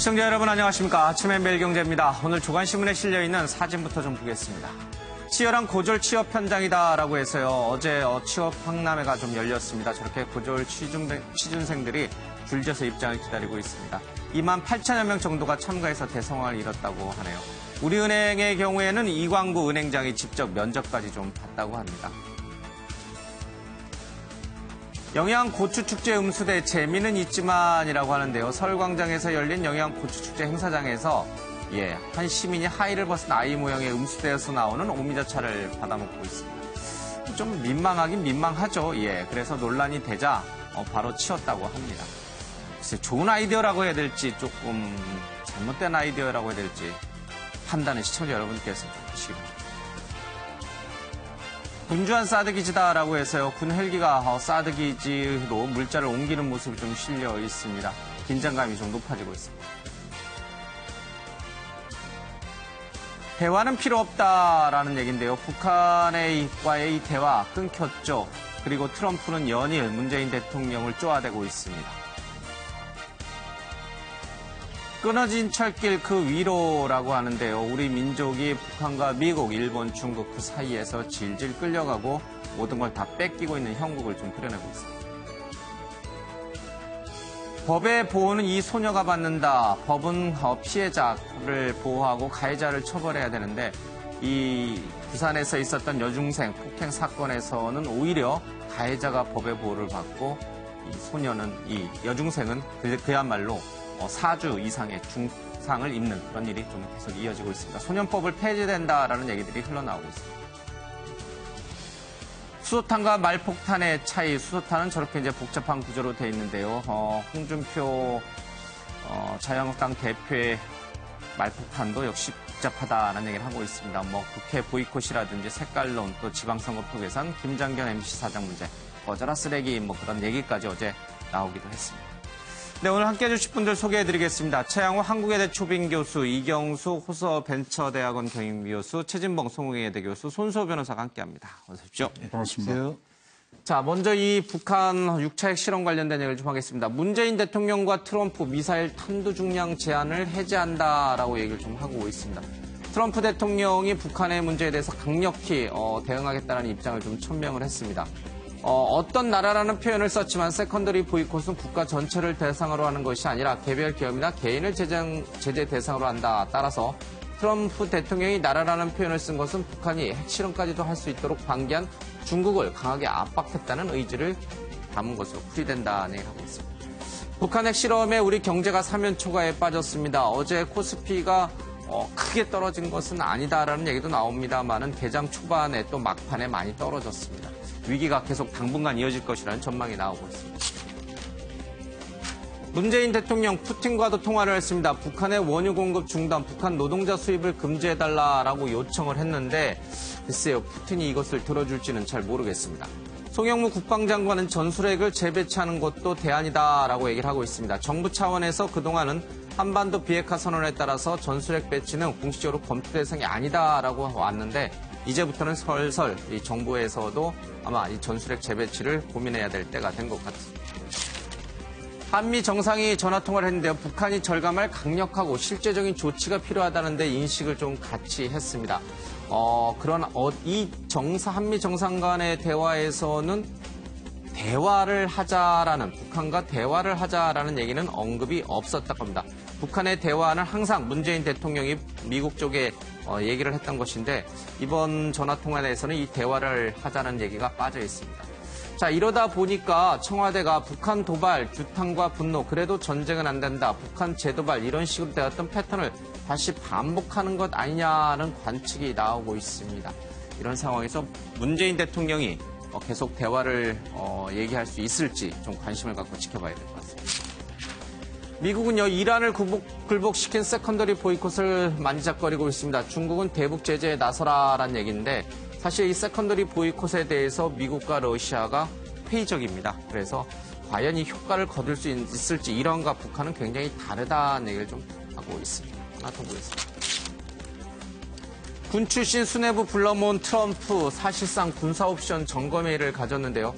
시청자 여러분 안녕하십니까. 아침엔 매일경제입니다. 오늘 조간신문에 실려있는 사진부터 좀 보겠습니다. 치열한 고졸 취업 현장이다라고 해서요. 어제 취업 박람회가 좀 열렸습니다. 저렇게 고졸 취준생들이 줄져서 입장을 기다리고 있습니다. 2만 8천여 명 정도가 참가해서 대성황을 이뤘다고 하네요. 우리은행의 경우에는 이광구 은행장이 직접 면접까지 좀 봤다고 합니다. 영양고추축제 음수대 재미는 있지만이라고 하는데요. 서울광장에서 열린 영양고추축제 행사장에서 한 시민이 하의를 벗은 아이 모양의 음수대에서 나오는 오미자차를 받아먹고 있습니다. 좀 민망하긴 민망하죠. 그래서 논란이 되자 바로 치웠다고 합니다. 글쎄, 좋은 아이디어라고 해야 될지 조금 잘못된 아이디어라고 해야 될지 판단은 시청자 여러분께서 좀 하시기 바랍니다. 군주한 사드기지다라고 해서요. 군 헬기가 사드기지로 물자를 옮기는 모습이 좀 실려 있습니다. 긴장감이 좀 높아지고 있습니다. 대화는 필요 없다라는 얘기인데요. 북한과의 대화 끊겼죠. 그리고 트럼프는 연일 문재인 대통령을 쪼아대고 있습니다. 끊어진 철길 그 위로라고 하는데요. 우리 민족이 북한과 미국, 일본, 중국 그 사이에서 질질 끌려가고 모든 걸 다 뺏기고 있는 형국을 좀 그려내고 있습니다. 법의 보호는 이 소녀가 받는다. 법은 피해자를 보호하고 가해자를 처벌해야 되는데 이 부산에서 있었던 여중생 폭행 사건에서는 오히려 가해자가 법의 보호를 받고 이 여중생은 그야말로 4주 이상의 중상을 입는 그런 일이 좀 계속 이어지고 있습니다. 소년법을 폐지된다라는 얘기들이 흘러나오고 있습니다. 수소탄과 말폭탄의 차이, 수소탄은 저렇게 이제 복잡한 구조로 되어 있는데요. 홍준표 자유한국당 대표의 말폭탄도 역시 복잡하다는 얘기를 하고 있습니다. 국회 보이콧이라든지 색깔론, 또 지방선거표 개선, 김장견 MC 사장 문제, 거저라 쓰레기 그런 얘기까지 어제 나오기도 했습니다. 네, 오늘 함께해 주실 분들 소개해드리겠습니다. 최양호 한국외대 초빙 교수, 이경수 호서벤처대학원 경영교수, 최진봉 송웅예대 교수, 손수호 변호사가 함께합니다. 어서 오십시오. 네, 반갑습니다. 자, 먼저 이 북한 6차 핵실험 관련된 얘기를 좀 하겠습니다. 문재인 대통령과 트럼프 미사일 탄두 중량 제한을 해제한다라고 얘기를 좀 하고 있습니다. 트럼프 대통령이 북한의 문제에 대해서 강력히 대응하겠다는 입장을 좀 천명을 했습니다. 어떤 나라라는 표현을 썼지만 세컨더리 보이콧은 국가 전체를 대상으로 하는 것이 아니라 개별 기업이나 개인을 제재 대상으로 한다. 따라서 트럼프 대통령이 나라라는 표현을 쓴 것은 북한이 핵실험까지도 할 수 있도록 방기한 중국을 강하게 압박했다는 의지를 담은 것으로 풀이된다는 얘기를 하고 있습니다. 북한 핵실험에 우리 경제가 사면초가에 빠졌습니다. 어제 코스피가 크게 떨어진 것은 아니다라는 얘기도 나옵니다만은 개장 초반에 또 막판에 많이 떨어졌습니다. 위기가 계속 당분간 이어질 것이라는 전망이 나오고 있습니다. 문재인 대통령 푸틴과도 통화를 했습니다. 북한의 원유 공급 중단, 북한 노동자 수입을 금지해달라고 요청을 했는데 글쎄요, 푸틴이 이것을 들어줄지는 잘 모르겠습니다. 송영무 국방장관은 전술핵을 재배치하는 것도 대안이다라고 얘기를 하고 있습니다. 정부 차원에서 그동안은 한반도 비핵화 선언에 따라서 전술핵 배치는 공식적으로 검토 대상이 아니다라고 왔는데 이제부터는 설설 이 정부에서도 아마 이 전술핵 재배치를 고민해야 될 때가 된 것 같습니다. 한미 정상이 전화통화를 했는데요. 북한이 절감할 강력하고 실제적인 조치가 필요하다는데 인식을 좀 같이 했습니다. 그러나 이 한미 정상 간의 대화에서는 북한과 대화를 하자라는 얘기는 언급이 없었다고 합니다. 북한의 대화는 항상 문재인 대통령이 미국 쪽에 얘기를 했던 것인데 이번 전화통화에서는 이 대화를 하자는 얘기가 빠져 있습니다. 자, 이러다 보니까 청와대가 북한 도발, 규탄과 분노, 그래도 전쟁은 안 된다, 북한 재도발 이런 식으로 되었던 패턴을 다시 반복하는 것 아니냐는 관측이 나오고 있습니다. 이런 상황에서 문재인 대통령이 계속 대화를 얘기할 수 있을지 좀 관심을 갖고 지켜봐야 될 것 같습니다. 미국은요, 이란을 굴복시킨 세컨더리 보이콧을 만지작거리고 있습니다. 중국은 대북 제재에 나서라라는 얘기인데 사실 이 세컨더리 보이콧에 대해서 미국과 러시아가 회의적입니다. 그래서 과연 이 효과를 거둘 수 있을지 이란과 북한은 굉장히 다르다는 얘기를 좀 하고 있습니다. 하나 더 보겠습니다. 군 출신 수뇌부 불러 모은 트럼프 사실상 군사 옵션 점검회의를 가졌는데요.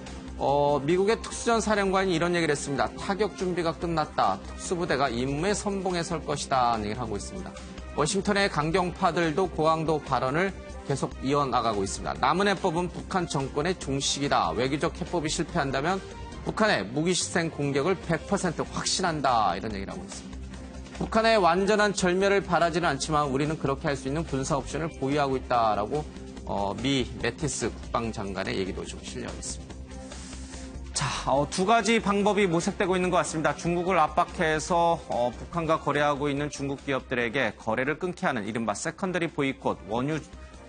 미국의 특수전 사령관이 이런 얘기를 했습니다. 타격 준비가 끝났다. 특수부대가 임무에 선봉에 설 것이다. 얘기를 하고 있습니다. 워싱턴의 강경파들도 고강도 발언을 계속 이어나가고 있습니다. 남은 해법은 북한 정권의 종식이다. 외교적 해법이 실패한다면 북한의 무기시생 공격을 100% 확신한다. 이런 얘기를 하고 있습니다. 북한의 완전한 절멸을 바라지는 않지만 우리는 그렇게 할 수 있는 군사 옵션을 보유하고 있다라고 미 매티스 국방장관의 얘기도 좀 실려 있습니다. 자, 두 가지 방법이 모색되고 있는 것 같습니다. 중국을 압박해서 북한과 거래하고 있는 중국 기업들에게 거래를 끊게 하는 이른바 세컨더리 보이콧, 원유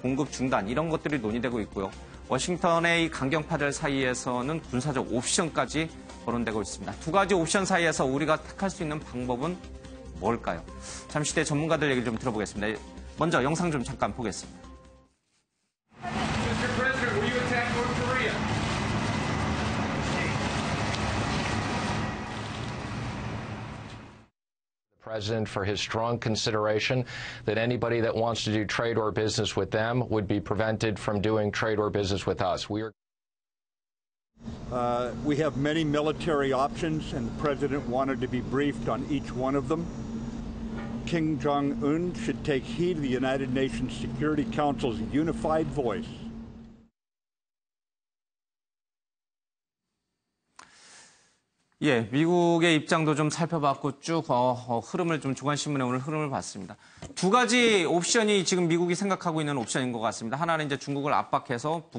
공급 중단 이런 것들이 논의되고 있고요. 워싱턴의 이 강경파들 사이에서는 군사적 옵션까지 거론되고 있습니다. 두 가지 옵션 사이에서 우리가 택할 수 있는 방법은 뭘까요? 잠시 뒤에 전문가들 얘기를 좀 들어보겠습니다. 먼저 영상 좀 잠깐 보겠습니다. Mr. President, will you attack North Korea? The President for his strong consideration that anybody that wants to do trade or business with them would be prevented from doing trade or business with us. We have many military options, and the President wanted to be briefed on each one of them. Kim Jong-un should take heed of the United Nations Security Council's unified voice. 예, 미국의 입장도 좀 살펴봤고 쭉 흐름을 좀 조간신문에 오늘 흐름을 봤습니다. 두 가지 옵션이 지금 미국이 생각하고 있는 옵션인 것 같습니다. 하나는 이제 중국을 압박해서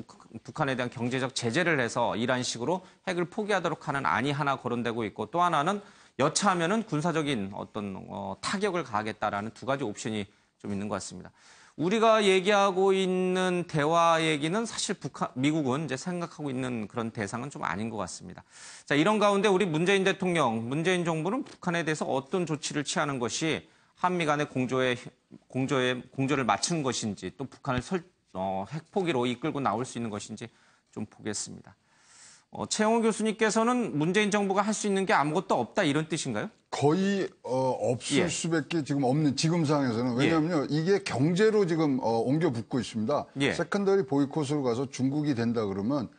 북한에 대한 경제적 제재를 해서 이런 식으로 핵을 포기하도록 하는 안이 하나 거론되고 있고 또 하나는 여차하면은 군사적인 어떤 타격을 가하겠다라는 두 가지 옵션이 좀 있는 것 같습니다. 우리가 얘기하고 있는 대화 얘기는 사실 미국은 이제 생각하고 있는 그런 대상은 좀 아닌 것 같습니다. 자, 이런 가운데 우리 문재인 대통령, 문재인 정부는 북한에 대해서 어떤 조치를 취하는 것이 한미 간의 공조를 맞추는 것인지 또 북한을 핵포기로 이끌고 나올 수 있는 것인지 좀 보겠습니다. 최영호 교수님께서는 문재인 정부가 할 수 있는 게 아무것도 없다 이런 뜻인가요? 거의 없을 수밖에 지금 없는 지금 상황에서는 왜냐하면요 이게 경제로 지금 옮겨 붙고 있습니다. 세컨더리 보이콧으로 가서 중국이 된다 그러면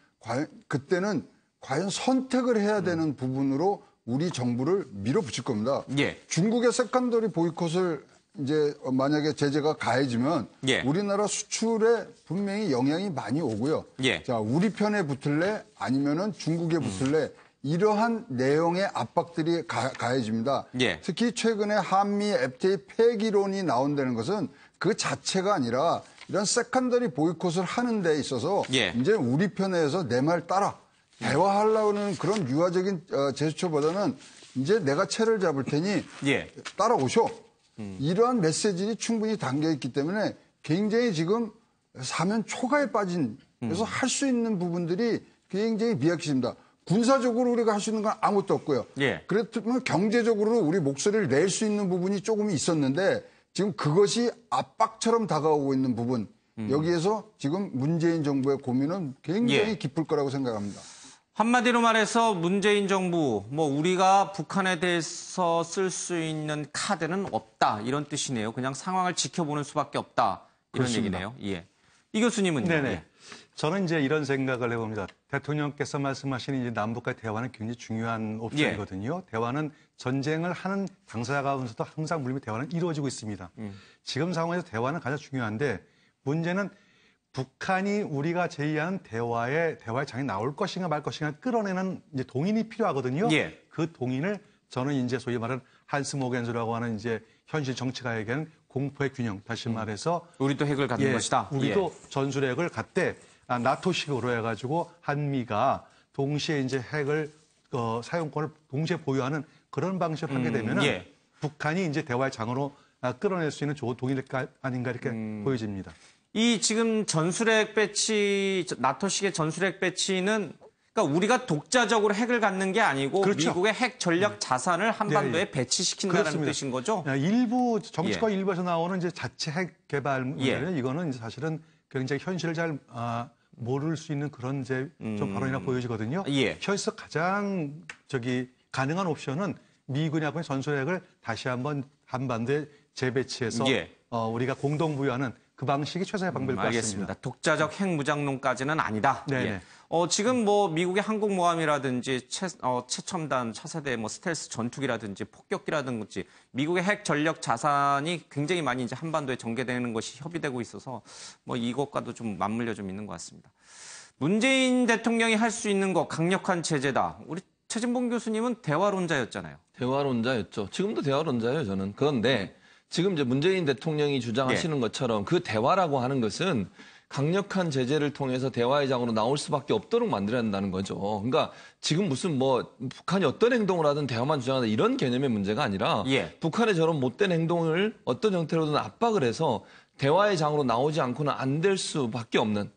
그때는 과연 선택을 해야 되는 부분으로 우리 정부를 밀어붙일 겁니다. 중국의 세컨더리 보이콧을 이제 만약에 제재가 가해지면 우리나라 수출에 분명히 영향이 많이 오고요. 자, 우리 편에 붙을래 아니면은 중국에 붙을래 이러한 내용의 압박들이 가해집니다. 특히 최근에 한미 FTA 폐기론이 나온다는 것은 그 자체가 아니라 이런 세컨더리 보이콧을 하는 데 있어서 이제 우리 편에서 내 말 따라 대화하려는 그런 유화적인 제스처보다는 이제 내가 채를 잡을 테니 따라오셔. 이러한 메시지들이 충분히 담겨있기 때문에 굉장히 지금 사면 초가에 빠진 그래서 할 수 있는 부분들이 굉장히 미약해집니다. 군사적으로 우리가 할 수 있는 건 아무것도 없고요. 그렇다면 경제적으로 우리 목소리를 낼 수 있는 부분이 조금 있었는데 지금 그것이 압박처럼 다가오고 있는 부분 여기에서 지금 문재인 정부의 고민은 굉장히 깊을 거라고 생각합니다. 한마디로 말해서 문재인 정부, 우리가 북한에 대해서 쓸 수 있는 카드는 없다. 이런 뜻이네요. 그냥 상황을 지켜보는 수밖에 없다. 이런 얘기네요. 이 교수님은요? 네네. 저는 이제 이런 생각을 해봅니다. 대통령께서 말씀하신 이제 남북과의 대화는 굉장히 중요한 옵션이거든요. 대화는 전쟁을 하는 당사자 가운데서도 항상 물밑 대화는 이루어지고 있습니다. 지금 상황에서 대화는 가장 중요한데 문제는 북한이 우리가 제의하는 대화의 장에 나올 것인가 말 것인가 끌어내는 이제 동인이 필요하거든요. 그 동인을 저는 이제 소위 말하는 한스 모겐즈라고 하는 이제 현실 정치가에게는 공포의 균형, 다시 말해서 우리도 핵을 갖는 것이다. 우리도 전술핵을 갖되 나토식으로 해가지고 한미가 동시에 이제 핵을 사용권을 동시에 보유하는 그런 방식을 하게 되면은 북한이 이제 대화의 장으로 끌어낼 수 있는 좋은 동인일 아닌가 이렇게 보여집니다. 이 지금 전술핵 배치, 나토식의 전술핵 배치는 그러니까 우리가 독자적으로 핵을 갖는 게 아니고 미국의 핵 전략 자산을 한반도에 배치시킨다는 뜻인 거죠? 일부 정치권 일부에서 나오는 이제 자체 핵 개발 문제는 이거는 이제 사실은 굉장히 현실을 잘 모를 수 있는 그런 이제 좀 발언이라 보여지거든요. 현실에서 가장 가능한 옵션은 미군하고의 전술핵을 다시 한번 한반도에 재배치해서 우리가 공동 부여하는 그 방식이 최선의 방법일 것 알겠습니다. 같습니다. 독자적 핵무장론까지는 아니다. 네네. 예. 지금 뭐 미국의 항공모함이라든지 최첨단 차세대 뭐 스텔스 전투기라든지 폭격기라든지 미국의 핵 전력 자산이 굉장히 많이 이제 한반도에 전개되는 것이 협의되고 있어서 뭐 이것과도 좀 맞물려 좀 있는 것 같습니다. 문재인 대통령이 할 수 있는 거 강력한 제재다. 우리 최진봉 교수님은 대화론자였잖아요. 대화론자였죠. 지금도 대화론자예요, 저는. 그런데 지금 이제 문재인 대통령이 주장하시는 것처럼 그 대화라고 하는 것은 강력한 제재를 통해서 대화의 장으로 나올 수밖에 없도록 만들어야 한다는 거죠. 그러니까 지금 무슨 뭐 북한이 어떤 행동을 하든 대화만 주장하다 이런 개념의 문제가 아니라 북한의 저런 못된 행동을 어떤 형태로든 압박을 해서 대화의 장으로 나오지 않고는 안 될 수밖에 없는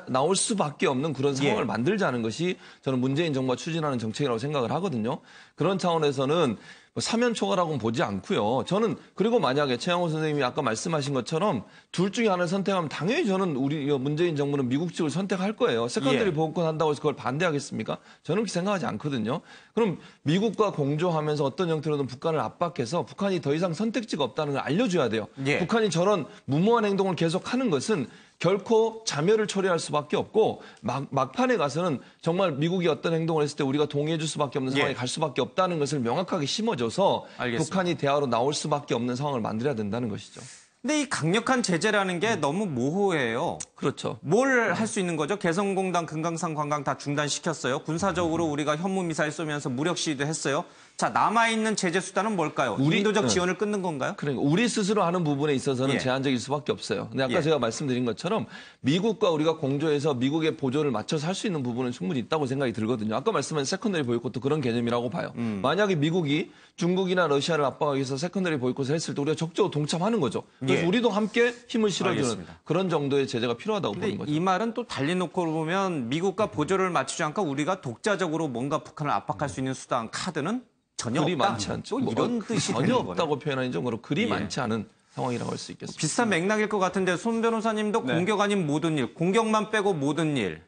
나올 수밖에 없는 그런 상황을 만들자는 것이 저는 문재인 정부가 추진하는 정책이라고 생각을 하거든요. 그런 차원에서는 사면 초과라고는 보지 않고요. 저는 그리고 만약에 최양호 선생님이 아까 말씀하신 것처럼 둘 중에 하나를 선택하면 당연히 저는 우리 문재인 정부는 미국 측을 선택할 거예요. 세컨더리 보호권 한다고 해서 그걸 반대하겠습니까? 저는 그렇게 생각하지 않거든요. 그럼 미국과 공조하면서 어떤 형태로든 북한을 압박해서 북한이 더 이상 선택지가 없다는 걸 알려줘야 돼요. 북한이 저런 무모한 행동을 계속하는 것은 결코 자멸을 초래할 수밖에 없고 막판에 가서는 정말 미국이 어떤 행동을 했을 때 우리가 동의해 줄 수밖에 없는 상황에 갈 수밖에 없다는 것을 명확하게 심어줘서 북한이 대화로 나올 수밖에 없는 상황을 만들어야 된다는 것이죠. 근데 이 강력한 제재라는 게 너무 모호해요. 그렇죠. 뭘 할 수 있는 거죠? 개성공단, 금강산 관광 다 중단시켰어요. 군사적으로 우리가 현무미사일 쏘면서 무력 시위도 했어요. 자, 남아있는 제재 수단은 뭘까요? 인도적 지원을 끊는 건가요? 그러니까 우리 스스로 하는 부분에 있어서는 제한적일 수밖에 없어요. 근데 아까 제가 말씀드린 것처럼 미국과 우리가 공조해서 미국의 보조를 맞춰서 할 수 있는 부분은 충분히 있다고 생각이 들거든요. 아까 말씀한 세컨더리 보이콧도 그런 개념이라고 봐요. 만약에 미국이 중국이나 러시아를 압박하기 위해서 세컨더리 보이콧을 했을 때 우리가 적극적으로 동참하는 거죠. 그래서 우리도 함께 힘을 실어주는 그런 정도의 제재가 필요하다고 보는 거죠. 이 말은 또 달리 놓고 보면 미국과 보조를 맞추지 않고 우리가 독자적으로 뭔가 북한을 압박할 수 있는 수단, 카드는 전혀 그리 없다. 많지 않죠. 또 이런 뜻이 전혀 되는 없다고 거네요. 표현하는 정도로 그리 많지 않은 상황이라고 할 수 있겠습니다. 비슷한 맥락일 것 같은데 손 변호사님도 공격 아닌 모든 일, 공격만 빼고 모든 일.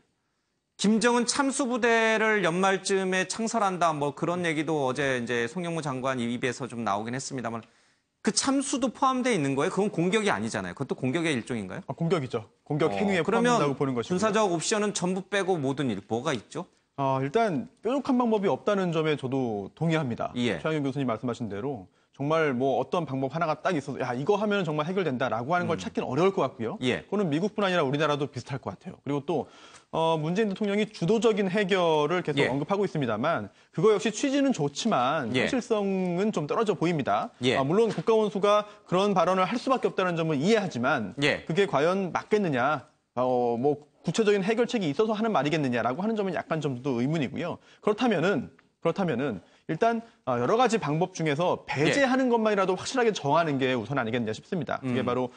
김정은 참수부대를 연말쯤에 창설한다. 뭐 그런 얘기도 어제 이제 송영무 장관 입에서 좀 나오긴 했습니다만 그 참수도 포함되어 있는 거예요? 그건 공격이 아니잖아요. 그것도 공격의 일종인가요? 공격이죠. 공격 행위에 포함된다고 보는 것이고. 군사적 옵션은 전부 빼고 모든 일. 뭐가 있죠? 일단 뾰족한 방법이 없다는 점에 저도 동의합니다. 최양현 교수님 말씀하신 대로 정말 뭐 어떤 방법 하나가 딱 있어서 야 이거 하면 정말 해결된다라고 하는 걸 찾기는 어려울 것 같고요. 그거는 미국뿐 아니라 우리나라도 비슷할 것 같아요. 그리고 또 문재인 대통령이 주도적인 해결을 계속 언급하고 있습니다만 그거 역시 취지는 좋지만 현실성은 좀 떨어져 보입니다. 물론 국가원수가 그런 발언을 할 수밖에 없다는 점은 이해하지만 그게 과연 맞겠느냐? 뭐 구체적인 해결책이 있어서 하는 말이겠느냐라고 하는 점은 약간 좀 더 의문이고요. 그렇다면은 일단 여러 가지 방법 중에서 배제하는 것만이라도 확실하게 정하는 게 우선 아니겠느냐 싶습니다. 그게 바로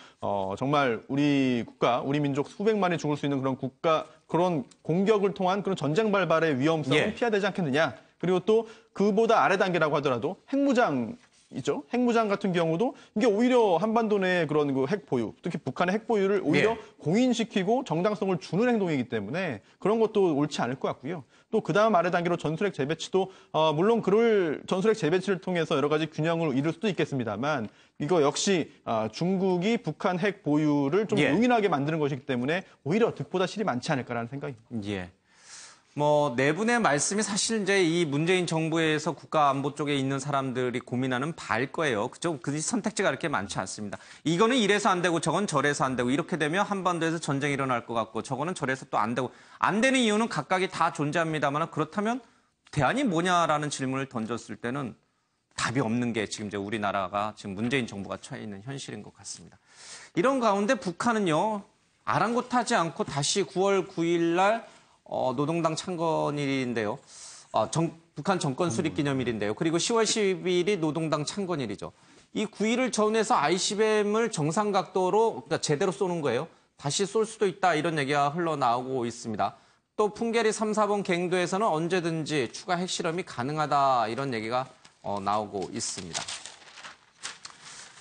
정말 우리 국가, 우리 민족 수백만이 죽을 수 있는 그런 공격을 통한 그런 전쟁 발발의 위험성을 피해야 되지 않겠느냐. 그리고 또 그보다 아래 단계라고 하더라도 핵무장이죠. 핵무장 같은 경우도 이게 오히려 한반도 내의 그런 그 핵 보유, 특히 북한의 핵 보유를 오히려 공인시키고 정당성을 주는 행동이기 때문에 그런 것도 옳지 않을 것 같고요. 또 그다음 아래 단계로 전술핵 재배치도 물론 그럴 전술핵 재배치를 통해서 여러 가지 균형을 이룰 수도 있겠습니다만 이거 역시 중국이 북한 핵 보유를 좀 용인하게 만드는 것이기 때문에 오히려 득보다 실이 많지 않을까라는 생각입니다. 뭐 네 분의 말씀이 사실 이제 이 문재인 정부에서 국가안보 쪽에 있는 사람들이 고민하는 바일 거예요. 그죠? 그 선택지가 이렇게 많지 않습니다. 이거는 이래서 안 되고 저건 저래서 안 되고 이렇게 되면 한반도에서 전쟁이 일어날 것 같고 저거는 저래서 또 안 되고 안 되는 이유는 각각이 다 존재합니다만 그렇다면 대안이 뭐냐라는 질문을 던졌을 때는 답이 없는 게 지금 이제 우리나라가 지금 문재인 정부가 처해 있는 현실인 것 같습니다. 이런 가운데 북한은요 아랑곳하지 않고 다시 9월 9일 날 노동당 창건일인데요. 북한 정권 수립 기념일인데요. 그리고 10월 10일이 노동당 창건일이죠. 이 9일을 전후해서 ICBM을 정상 각도로 그러니까 제대로 쏘는 거예요. 다시 쏠 수도 있다 이런 얘기가 흘러나오고 있습니다. 또 풍계리 3, 4번 갱도에서는 언제든지 추가 핵실험이 가능하다 이런 얘기가 나오고 있습니다.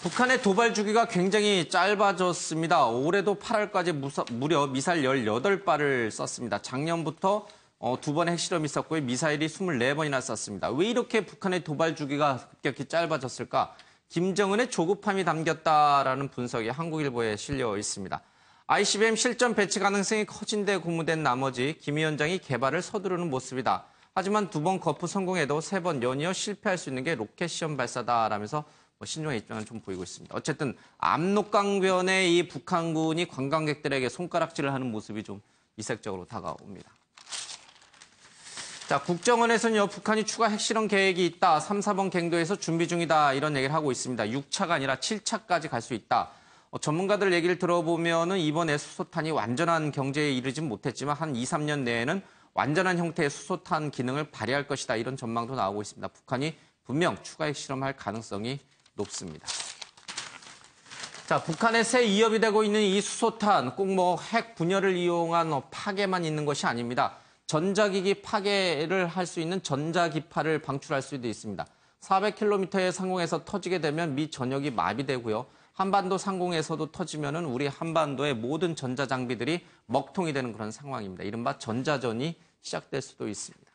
북한의 도발 주기가 굉장히 짧아졌습니다. 올해도 8월까지 무려 미사일 18발을 썼습니다. 작년부터 2번의 핵실험이 있었고요. 미사일이 24번이나 썼습니다. 왜 이렇게 북한의 도발 주기가 급격히 짧아졌을까? 김정은의 조급함이 담겼다라는 분석이 한국일보에 실려 있습니다. ICBM 실전 배치 가능성이 커진 데 고무된 나머지 김 위원장이 개발을 서두르는 모습이다. 하지만 2번 거푸 성공해도 3번 연이어 실패할 수 있는 게 로켓 시험 발사다라면서 신중한 입장을 좀 보이고 있습니다. 어쨌든 압록강변에 이 북한군이 관광객들에게 손가락질을 하는 모습이 좀 이색적으로 다가옵니다. 자, 국정원에서는요, 북한이 추가 핵실험 계획이 있다. 3, 4번 갱도에서 준비 중이다. 이런 얘기를 하고 있습니다. 6차가 아니라 7차까지 갈 수 있다. 전문가들 얘기를 들어보면은 이번에 수소탄이 완전한 경제에 이르진 못했지만 한 2, 3년 내에는 완전한 형태의 수소탄 기능을 발휘할 것이다. 이런 전망도 나오고 있습니다. 북한이 분명 추가 핵실험할 가능성이 높습니다. 자, 북한의 새 위협이 되고 있는 이 수소탄 꼭 뭐 핵 분열을 이용한 파괴만 있는 것이 아닙니다. 전자기기 파괴를 할 수 있는 전자기파를 방출할 수도 있습니다. 400km의 상공에서 터지게 되면 미 전역이 마비되고요. 한반도 상공에서도 터지면은 우리 한반도의 모든 전자장비들이 먹통이 되는 그런 상황입니다. 이른바 전자전이 시작될 수도 있습니다.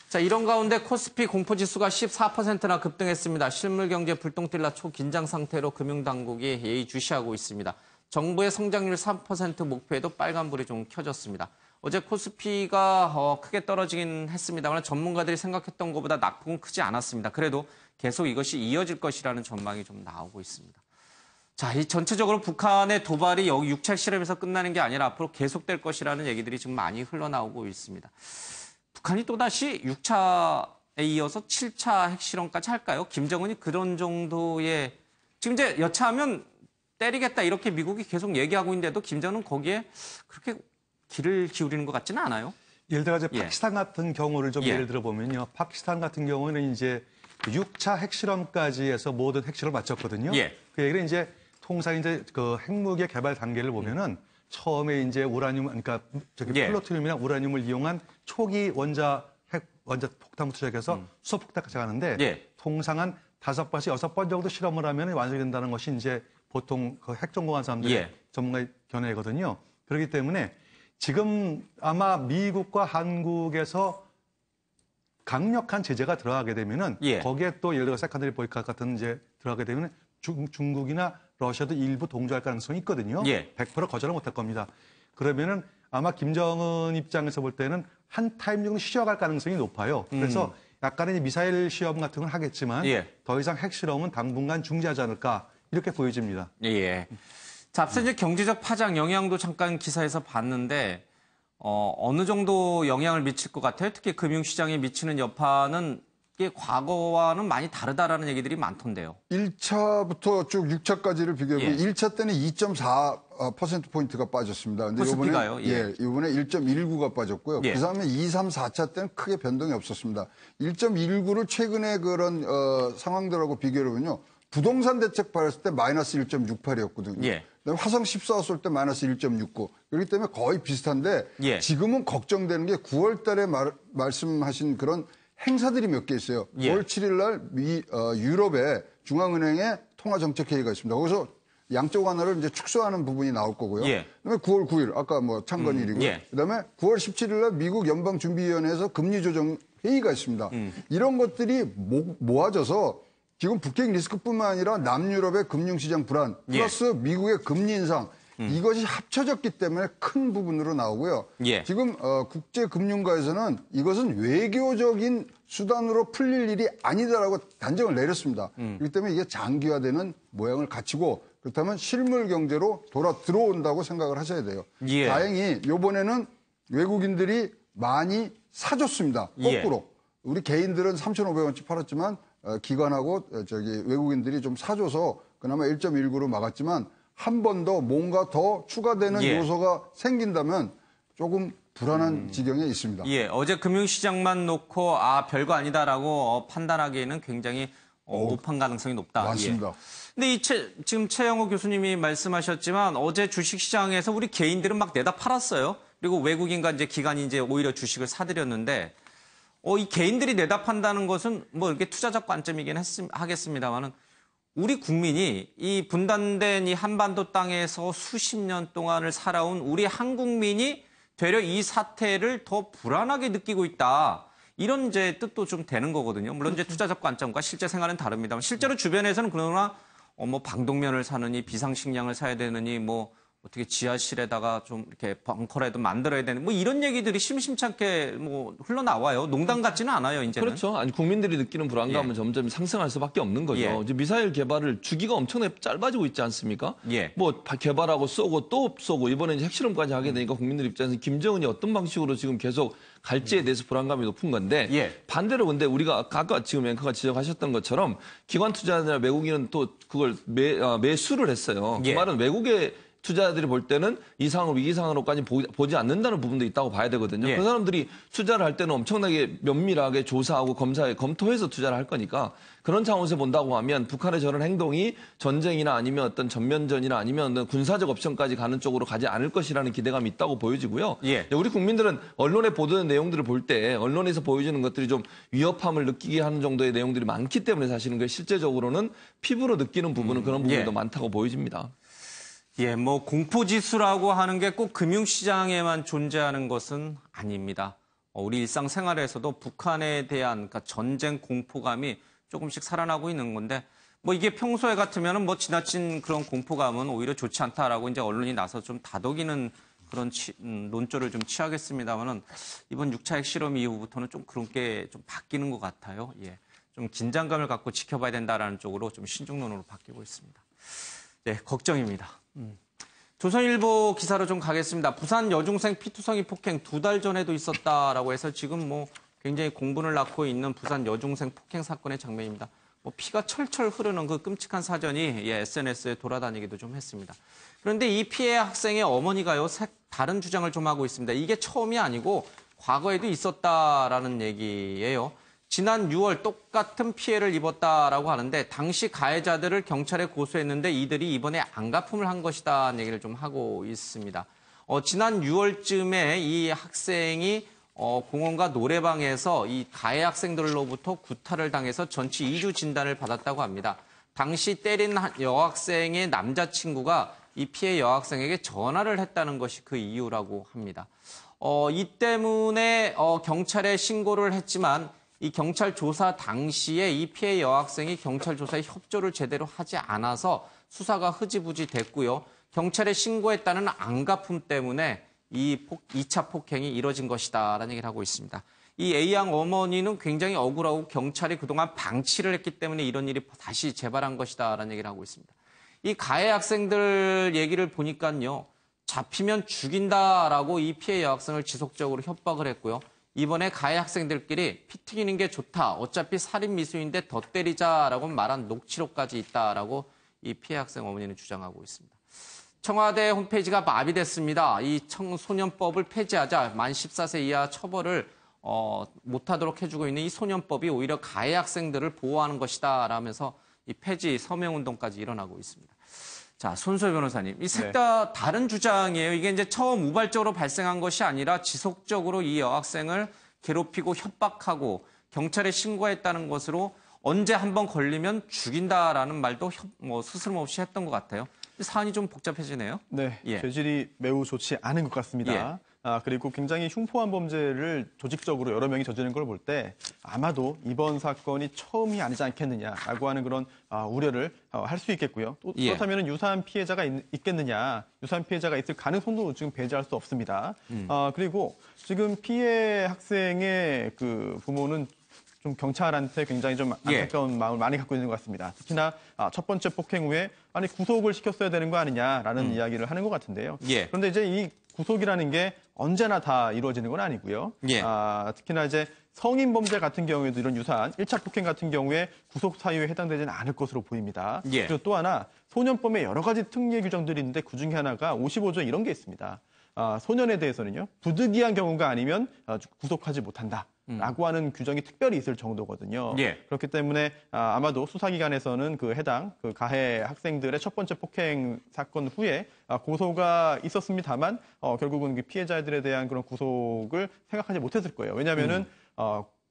자, 이런 가운데 코스피 공포지수가 14%나 급등했습니다. 실물경제 불똥뛸라 초긴장 상태로 금융당국이 예의주시하고 있습니다. 정부의 성장률 3% 목표에도 빨간불이 좀 켜졌습니다. 어제 코스피가 크게 떨어지긴 했습니다만 전문가들이 생각했던 것보다 낙폭은 크지 않았습니다. 그래도 계속 이것이 이어질 것이라는 전망이 좀 나오고 있습니다. 자, 이 전체적으로 북한의 도발이 여기 6차 실험에서 끝나는 게 아니라 앞으로 계속될 것이라는 얘기들이 지금 많이 흘러나오고 있습니다. 북한이 또다시 6차에 이어서 7차 핵실험까지 할까요? 김정은이 그런 정도의 지금 이제 여차하면 때리겠다 이렇게 미국이 계속 얘기하고 있는데도 김정은은 거기에 그렇게 귀를 기울이는 것 같지는 않아요. 예를 들어 이제 파키스탄 같은 경우를 좀 예를 들어보면요. 파키스탄 같은 경우는 이제 6차 핵실험까지 해서 모든 핵실험을 마쳤거든요. 그 얘기는 이제 통상 이제 그 핵무기의 개발 단계를 보면은 처음에 이제 우라늄, 그러니까 플루토늄이나 우라늄을 이용한 초기 원자 폭탄부터 시작해서 수소폭탄까지 가는데 통상 한 5번에서 6번 정도 실험을 하면 완성이 된다는 것이 이제 보통 그 핵 전공한 사람들의 전문가의 견해거든요. 그렇기 때문에 지금 아마 미국과 한국에서 강력한 제재가 들어가게 되면은 거기에 또 예를 들어 세컨더리 보이콧 같은 이제 들어가게 되면 중국이나 러시아도 일부 동조할 가능성이 있거든요. 100% 거절을 못할 겁니다. 그러면은 아마 김정은 입장에서 볼 때는 한 타임 정도 쉬어갈 가능성이 높아요. 그래서 약간의 미사일 시험 같은 건 하겠지만 더 이상 핵실험은 당분간 중지하지 않을까 이렇게 보여집니다. 자, 앞서 이제 경제적 파장 영향도 잠깐 기사에서 봤는데 어느 정도 영향을 미칠 것 같아요? 특히 금융시장에 미치는 여파는 이게 과거와는 많이 다르다라는 얘기들이 많던데요. 1차부터 쭉 6차까지를 비교해보면 1차 때는 2.4%포인트가 빠졌습니다. 근데 코스피가요? 이번에 1.19가 빠졌고요. 그 다음에 2, 3, 4차 때는 크게 변동이 없었습니다. 1.19를 최근에 그런 상황들하고 비교해보면요. 부동산 대책 발효했을 때 마이너스 1.68이었거든요. 그다음에 화성 14호 쏠 때 마이너스 1.69. 그렇기 때문에 거의 비슷한데 지금은 걱정되는 게 9월 달에 말씀하신 그런 행사들이 몇 개 있어요. 9월 7일 날 유럽의 중앙은행의 통화정책회의가 있습니다. 거기서 양적 완화를 이제 축소하는 부분이 나올 거고요. 그다음에 9월 9일 아까 뭐 창건일이고요. 그다음에 9월 17일 날 미국 연방준비위원회에서 금리 조정 회의가 있습니다. 이런 것들이 모아져서 지금 북핵 리스크뿐만 아니라 남유럽의 금융시장 불안 플러스 미국의 금리 인상 이것이 합쳐졌기 때문에 큰 부분으로 나오고요. 지금 국제금융가에서는 이것은 외교적인 수단으로 풀릴 일이 아니다라고 단정을 내렸습니다. 그렇기 때문에 이게 장기화되는 모양을 갖추고 그렇다면 실물 경제로 들어온다고 생각을 하셔야 돼요. 다행히 이번에는 외국인들이 많이 사줬습니다. 거꾸로. 우리 개인들은 3,500원씩 팔았지만 기관하고 외국인들이 좀 사줘서 그나마 1.19로 막았지만 한 번 더 뭔가 더 추가되는 요소가 생긴다면 조금 불안한 지경에 있습니다. 어제 금융시장만 놓고 별거 아니다라고 판단하기에는 굉장히 오판 가능성이 높다. 맞습니다. 근데 지금 최영호 교수님이 말씀하셨지만 어제 주식시장에서 우리 개인들은 막 내다 팔았어요. 그리고 외국인과 이제 기관이 이제 오히려 주식을 사들였는데 이 개인들이 내다 판다는 것은 뭐 이렇게 투자적 관점이긴 하겠습니다만은 우리 국민이 이 분단된 이 한반도 땅에서 수십 년 동안을 살아온 우리 한국민이 되려 이 사태를 더 불안하게 느끼고 있다. 이런 이제 뜻도 좀 되는 거거든요. 물론 이제 투자적 관점과 실제 생활은 다릅니다만 실제로 주변에서는 그러나 뭐 방독면을 사느니 비상식량을 사야 되느니 뭐 어떻게 지하실에다가 좀 이렇게 벙커라도 만들어야 되는 뭐 이런 얘기들이 심심찮게 뭐 흘러나와요. 농담 같지는 않아요, 이제는. 그렇죠. 아니 국민들이 느끼는 불안감은 예. 점점 상승할 수밖에 없는 거죠. 예. 이제 미사일 개발을 주기가 엄청나게 짧아지고 있지 않습니까? 예. 뭐 개발하고 쏘고 또 쏘고 이번에 이제 핵실험까지 하게 되니까 국민들 입장에서 김정은이 어떤 방식으로 지금 계속 갈지에 대해서 불안감이 높은 건데 예. 반대로 근데 우리가 아까 지금 앵커가 지적하셨던 것처럼 기관 투자자나 외국인은 또 그걸 매수를 했어요. 그 예. 말은 외국의 투자자들이 볼 때는 이 상황을 위기 상황으로까지 보지 않는다는 부분도 있다고 봐야 되거든요. 예. 그 사람들이 투자를 할 때는 엄청나게 면밀하게 조사하고 검토해서 투자를 할 거니까 그런 차원에서 본다고 하면 북한의 저런 행동이 전쟁이나 아니면 어떤 전면전이나 아니면 어떤 군사적 옵션까지 가는 쪽으로 가지 않을 것이라는 기대감이 있다고 보여지고요. 예. 우리 국민들은 언론에 보도된 내용들을 볼 때 언론에서 보여주는 것들이 좀 위협함을 느끼게 하는 정도의 내용들이 많기 때문에 사실은 그 실제적으로는 피부로 느끼는 부분은 그런 부분이 예. 더 많다고 보여집니다. 예, 뭐 공포지수라고 하는 게 꼭 금융시장에만 존재하는 것은 아닙니다. 우리 일상생활에서도 북한에 대한 그러니까 전쟁 공포감이 조금씩 살아나고 있는 건데 뭐 이게 평소에 같으면은 뭐 지나친 그런 공포감은 오히려 좋지 않다라고 이제 언론이 나서 좀 다독이는 그런 논조를 좀 취하겠습니다만은 이번 6차 핵실험 이후부터는 좀 그런 게 좀 바뀌는 것 같아요. 예, 좀 긴장감을 갖고 지켜봐야 된다라는 쪽으로 좀 신중론으로 바뀌고 있습니다. 네, 걱정입니다. 조선일보 기사로 좀 가겠습니다. 부산 여중생 피투성이 폭행 2달 전에도 있었다라고 해서 지금 뭐 굉장히 공분을 낳고 있는 부산 여중생 폭행 사건의 장면입니다. 뭐 피가 철철 흐르는 그 끔찍한 사전이 SNS에 돌아다니기도 좀 했습니다. 그런데 이 피해 학생의 어머니가요, 다른 주장을 좀 하고 있습니다. 이게 처음이 아니고 과거에도 있었다라는 얘기예요. 지난 6월 똑같은 피해를 입었다라고 하는데 당시 가해자들을 경찰에 고소했는데 이들이 이번에 안갚음을 한 것이다는 얘기를 좀 하고 있습니다. 지난 6월쯤에 이 학생이 공원과 노래방에서 이 가해 학생들로부터 구타를 당해서 전치 2주 진단을 받았다고 합니다. 당시 때린 여학생의 남자친구가 이 피해 여학생에게 전화를 했다는 것이 그 이유라고 합니다. 이 때문에 경찰에 신고를 했지만 이 경찰 조사 당시에 이 피해 여학생이 경찰 조사에 협조를 제대로 하지 않아서 수사가 흐지부지 됐고요. 경찰에 신고했다는 안갚음 때문에 이 2차 폭행이 이뤄진 것이다라는 얘기를 하고 있습니다. 이 A양 어머니는 굉장히 억울하고 경찰이 그동안 방치를 했기 때문에 이런 일이 다시 재발한 것이다라는 얘기를 하고 있습니다. 이 가해 학생들 얘기를 보니까요. 잡히면 죽인다라고 이 피해 여학생을 지속적으로 협박을 했고요. 이번에 가해 학생들끼리 피 튀기는 게 좋다. 어차피 살인 미수인데 더 때리자라고 말한 녹취록까지 있다라고 이 피해 학생 어머니는 주장하고 있습니다. 청와대 홈페이지가 마비됐습니다. 이 청소년법을 폐지하자 만 14세 이하 처벌을 못하도록 해주고 있는 이 소년법이 오히려 가해 학생들을 보호하는 것이다 라면서 이 폐지 서명운동까지 일어나고 있습니다. 자, 손소희 변호사님, 이 셋 다 다른 주장이에요. 이게 이제 처음 우발적으로 발생한 것이 아니라 지속적으로 이 여학생을 괴롭히고 협박하고 경찰에 신고했다는 것으로 언제 한번 걸리면 죽인다라는 말도 스스럼없이 했던 것 같아요. 사안이 좀 복잡해지네요. 네, 예. 죄질이 매우 좋지 않은 것 같습니다. 예. 그리고 굉장히 흉포한 범죄를 조직적으로 여러 명이 저지르는 걸 볼 때 아마도 이번 사건이 처음이 아니지 않겠느냐라고 하는 그런 우려를 할 수 있겠고요. 또 예. 그렇다면 유사한 피해자가 있겠느냐, 유사한 피해자가 있을 가능성도 지금 배제할 수 없습니다. 그리고 지금 피해 학생의 그 부모는 좀 경찰한테 굉장히 좀 안타까운 마음을 많이 갖고 있는 것 같습니다. 특히나 첫 번째 폭행 후에 아니 구속을 시켰어야 되는 거 아니냐라는 이야기를 하는 것 같은데요. 예. 그런데 이제 이 구속이라는 게 언제나 다 이루어지는 건 아니고요. 예. 특히나 이제 성인 범죄 같은 경우에도 이런 유사한 1차 폭행 같은 경우에 구속 사유에 해당되지는 않을 것으로 보입니다. 예. 그리고 또 하나 소년법에 여러 가지 특례 규정들이 있는데 그중에 하나가 55조 이런 게 있습니다. 소년에 대해서는요. 부득이한 경우가 아니면 구속하지 못한다. 라고 하는 규정이 특별히 있을 정도거든요. 예. 그렇기 때문에 아마도 수사기관에서는 그 해당 그 가해 학생들의 첫 번째 폭행 사건 후에 고소가 있었습니다만 결국은 그 피해자들에 대한 그런 구속을 생각하지 못했을 거예요. 왜냐하면은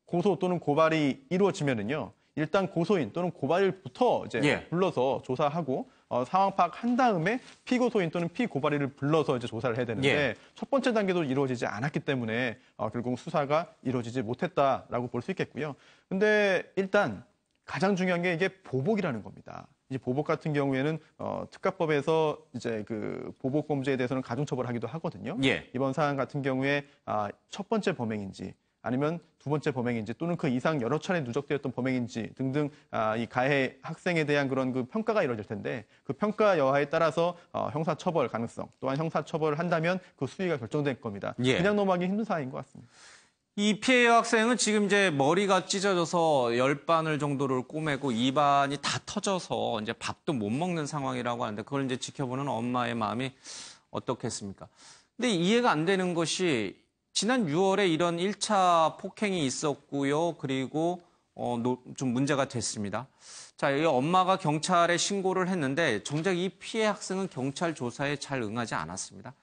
고소 또는 고발이 이루어지면은요. 일단 고소인 또는 고발인부터 이제 불러서 조사하고 상황 파악한 다음에 피고소인 또는 피고발인을 불러서 이제 조사를 해야 되는데 첫 번째 단계도 이루어지지 않았기 때문에 결국 수사가 이루어지지 못했다라고 볼 수 있겠고요. 근데 일단 가장 중요한 게 이게 보복이라는 겁니다. 이제 보복 같은 경우에는 특가법에서 이제 그 보복 범죄에 대해서는 가중처벌하기도 하거든요. 이번 사안 같은 경우에 첫 번째 범행인지 아니면 두 번째 범행인지 또는 그 이상 여러 차례 누적되었던 범행인지 등등 이 가해 학생에 대한 그런 그 평가가 이루어질 텐데 그 평가 여하에 따라서 형사처벌 가능성 또한 형사처벌을 한다면 그 수위가 결정될 겁니다. 그냥 넘어가기 힘든 사안인 것 같습니다. 이 피해 학생은 지금 이제 머리가 찢어져서 10바늘 정도를 꼬매고 입안이 다 터져서 이제 밥도 못 먹는 상황이라고 하는데 그걸 이제 지켜보는 엄마의 마음이 어떻겠습니까? 근데 이해가 안 되는 것이 지난 6월에 이런 1차 폭행이 있었고요. 그리고 좀 문제가 됐습니다. 자, 이 엄마가 경찰에 신고를 했는데 정작 이 피해 학생은 경찰 조사에 잘 응하지 않았습니다.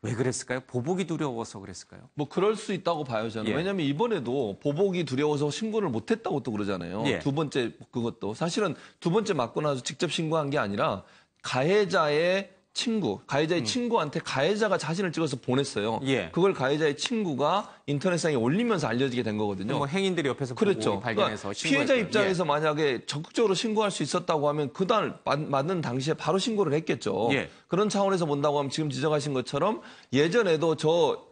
왜 그랬을까요? 보복이 두려워서 그랬을까요? 뭐 그럴 수 있다고 봐요, 저는. 왜냐하면 이번에도 보복이 두려워서 신고를 못했다고 또 그러잖아요. 두 번째 그것도. 사실은 두 번째 맞고 나서 직접 신고한 게 아니라 가해자의 친구한테 가해자가 자신을 찍어서 보냈어요. 그걸 가해자의 친구가 인터넷상에 올리면서 알려지게 된 거거든요. 뭐 행인들이 옆에서 그렇죠. 보고 발견해서 그러니까 피해자 입장에서 만약에 적극적으로 신고할 수 있었다고 하면 그날 맞는 당시에 바로 신고를 했겠죠. 그런 차원에서 본다고 하면 지금 지적하신 것처럼 예전에도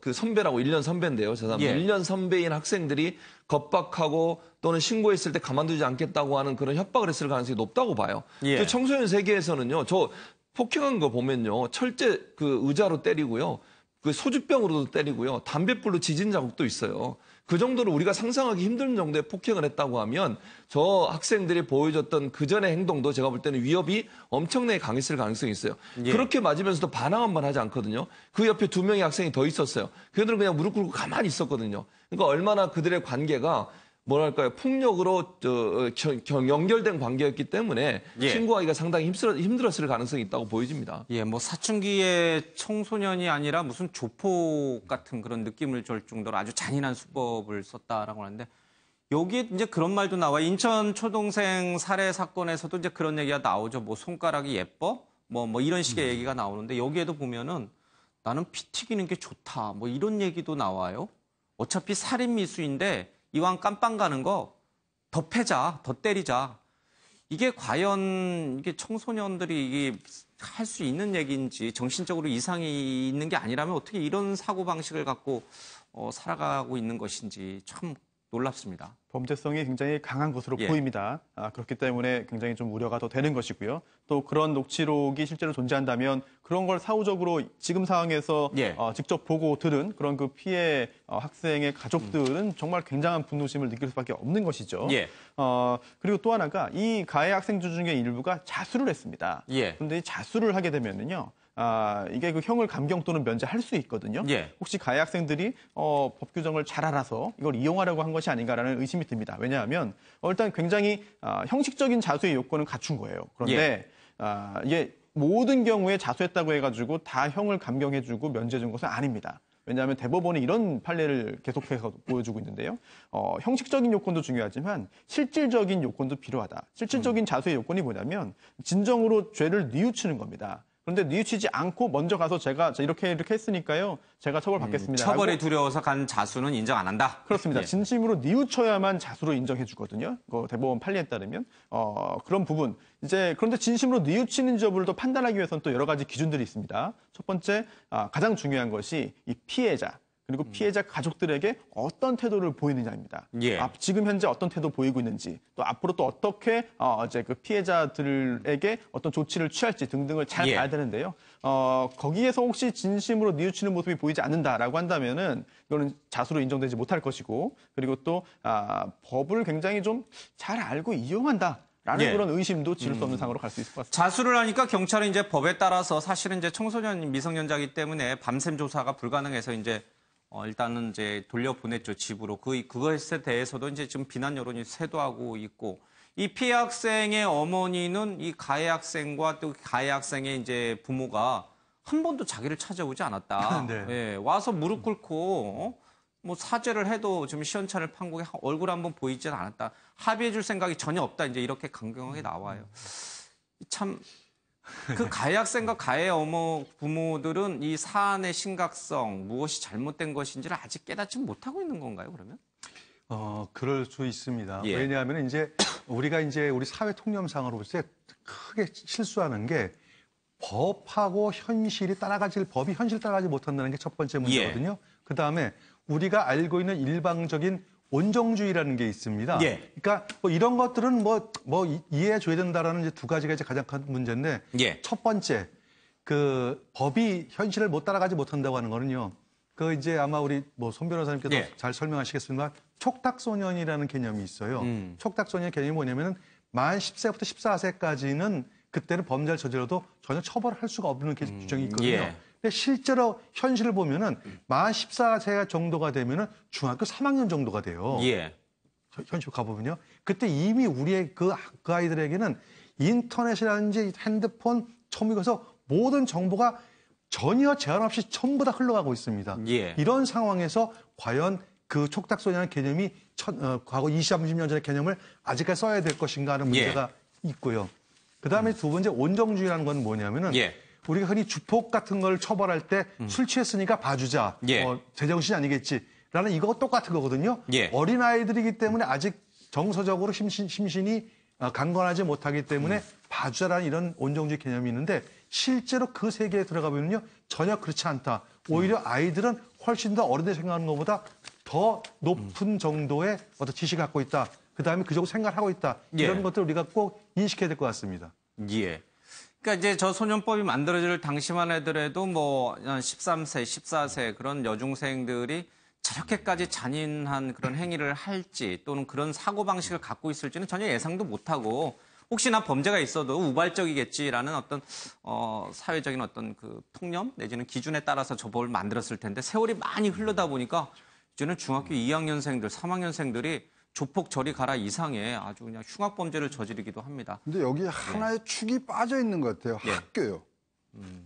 그 선배라고 1년 선배인데요. 저 사람 1년 선배인 학생들이 겁박하고 또는 신고했을 때 가만두지 않겠다고 하는 그런 협박을 했을 가능성이 높다고 봐요. 그 청소년 세계에서는요. 저 폭행한 거 보면요. 철제 그 의자로 때리고요. 그 소주병으로도 때리고요. 담뱃불로 지진 자국도 있어요. 그 정도로 우리가 상상하기 힘든 정도의 폭행을 했다고 하면 저 학생들이 보여줬던 그 전의 행동도 제가 볼 때는 위협이 엄청나게 강했을 가능성이 있어요. 그렇게 맞으면서도 반항 한 번 하지 않거든요. 그 옆에 2명의 학생이 더 있었어요. 그들은 그냥 무릎 꿇고 가만히 있었거든요. 그러니까 얼마나 그들의 관계가 뭐랄까요, 폭력으로 연결된 관계였기 때문에 신고하기가 상당히 힘들었을 가능성이 있다고 보여집니다. 뭐 사춘기의 청소년이 아니라 무슨 조폭 같은 그런 느낌을 줄 정도로 아주 잔인한 수법을 썼다라고 하는데 여기에 이제 그런 말도 나와요. 인천 초동생 살해 사건에서도 이제 그런 얘기가 나오죠. 뭐 손가락이 예뻐? 뭐 이런 식의 얘기가 나오는데 여기에도 보면은 나는 피 튀기는 게 좋다. 뭐 이런 얘기도 나와요. 어차피 살인 미수인데 이왕 깜빵 가는 거 더 패자, 더 때리자. 이게 과연 이게 청소년들이 이게 할 수 있는 얘기인지 정신적으로 이상이 있는 게 아니라면 어떻게 이런 사고 방식을 갖고 살아가고 있는 것인지 참 놀랍습니다. 범죄성이 굉장히 강한 것으로 보입니다. 그렇기 때문에 굉장히 좀 우려가 더 되는 것이고요. 또 그런 녹취록이 실제로 존재한다면 그런 걸 사후적으로 지금 상황에서 직접 보고 들은 그런 그 피해 학생의 가족들은 정말 굉장한 분노심을 느낄 수밖에 없는 것이죠. 그리고 또 하나가 이 가해 학생들 중에 일부가 자수를 했습니다. 그런데 이 자수를 하게 되면은요. 이게 그 형을 감경 또는 면제할 수 있거든요. 혹시 가해 학생들이 법 규정을 잘 알아서 이걸 이용하려고 한 것이 아닌가라는 의심이 듭니다. 왜냐하면 일단 굉장히 형식적인 자수의 요건은 갖춘 거예요. 그런데 이게 모든 경우에 자수했다고 해가지고 다 형을 감경해주고 면제해준 것은 아닙니다. 왜냐하면 대법원이 이런 판례를 계속해서 보여주고 있는데요. 형식적인 요건도 중요하지만 실질적인 요건도 필요하다. 실질적인 자수의 요건이 뭐냐면 진정으로 죄를 뉘우치는 겁니다. 그런데 뉘우치지 않고 먼저 가서 제가 이렇게 했으니까요. 제가 처벌받겠습니다. 처벌이 두려워서 간 자수는 인정 안 한다? 그렇습니다. 진심으로 뉘우쳐야만 자수로 인정해 주거든요. 대법원 판례에 따르면. 그런 부분. 그런데 진심으로 뉘우치는지 여부를 더 판단하기 위해서는 또 여러 가지 기준들이 있습니다. 첫 번째, 가장 중요한 것이 이 피해자. 그리고 피해자 가족들에게 어떤 태도를 보이느냐입니다. 지금 현재 어떤 태도 보이고 있는지, 또 앞으로 또 어떻게 그 피해자들에게 어떤 조치를 취할지 등등을 잘 봐야 되는데요. 거기에서 혹시 진심으로 뉘우치는 모습이 보이지 않는다라고 한다면은 이거는 자수로 인정되지 못할 것이고, 그리고 또 법을 굉장히 좀 잘 알고 이용한다. 라는 그런 의심도 지울 수 없는 상황으로 갈 수 있을 것 같습니다. 자수를 하니까 경찰은 이제 법에 따라서 사실은 이제 청소년 미성년자이기 때문에 밤샘 조사가 불가능해서 이제 일단은 이제 돌려보냈죠, 집으로. 그것에 대해서도 이제 지금 비난 여론이 쇄도하고 있고, 이 피해 학생의 어머니는 이 가해 학생과 또 가해 학생의 이제 부모가 한 번도 자기를 찾아오지 않았다. 와서 무릎 꿇고 뭐 사죄를 해도 좀 시원찮을 판국에 얼굴 한번 보이지는 않았다. 합의해줄 생각이 전혀 없다. 이제 이렇게 강경하게 나와요. 참 그 가해 학생과 가해 어머 부모들은 이 사안의 심각성, 무엇이 잘못된 것인지를 아직 깨닫지 못하고 있는 건가요? 그러면? 그럴 수 있습니다. 예. 왜냐하면 이제 우리가 이제 우리 사회 통념상으로 볼 때 크게 실수하는 게 법하고 현실이 법이 현실 따라가지 못한다는 게 첫 번째 문제거든요. 예. 그 다음에 우리가 알고 있는 일방적인 온정주의라는 게 있습니다. 예. 그러니까 뭐 이런 것들은 뭐 이해해 줘야 된다라는 이제 두 가지가 이제 가장 큰 문제인데 예. 첫 번째 그 법이 현실을 못 따라가지 못한다고 하는 거는요. 그 이제 아마 우리 뭐 손 변호사님께도 예. 잘 설명하시겠지만 촉탁소년이라는 개념이 있어요. 촉탁소년 개념이 뭐냐면은 만 10세부터 14세까지는 그때는 범죄를 저질러도 전혀 처벌할 수가 없는 규정이 있거든요. 예. 근데 실제로 현실을 보면은 만 14세 정도가 되면은 중학교 3학년 정도가 돼요. 예. 현실 가보면요. 그때 이미 우리의 그 아이들에게는 인터넷이라든지 핸드폰, 처음이가서 모든 정보가 전혀 제한 없이 전부 다 흘러가고 있습니다. 예. 이런 상황에서 과연 그 촉탁소년이라는 개념이 과거 20, 30년 전의 개념을 아직까지 써야 될 것인가 하는 문제가 있고요. 그다음에 두 번째 온정주의라는 건 뭐냐면은 예. 우리가 흔히 주폭 같은 걸 처벌할 때 술 취했으니까 봐주자. 예. 제정신이 아니겠지. 라는 이거 똑같은 거거든요. 예. 어린아이들이기 때문에 아직 정서적으로 심신이 강건하지 못하기 때문에 봐주자라는 이런 온정주의 개념이 있는데 실제로 그 세계에 들어가 보면요. 전혀 그렇지 않다. 오히려 아이들은 훨씬 더 어른들 생각하는 것보다 더 높은 정도의 어떤 지식을 갖고 있다. 그다음에 그쪽으로 생각을 하고 있다. 이런 것들을 우리가 꼭 인식해야 될 것 같습니다. 예. 그러니까 이제 저 소년법이 만들어질 당시만 하더라도 뭐 13세, 14세 그런 여중생들이 저렇게까지 잔인한 그런 행위를 할지 또는 그런 사고방식을 갖고 있을지는 전혀 예상도 못하고 혹시나 범죄가 있어도 우발적이겠지라는 어떤 사회적인 어떤 그 통념 내지는 기준에 따라서 저 법을 만들었을 텐데 세월이 많이 흐르다 보니까 이제는 중학교 2학년생들, 3학년생들이 조폭 저리 가라 이상의 아주 그냥 흉악범죄를 저지르기도 합니다. 근데 여기 하나의 축이 빠져 있는 것 같아요. 학교요.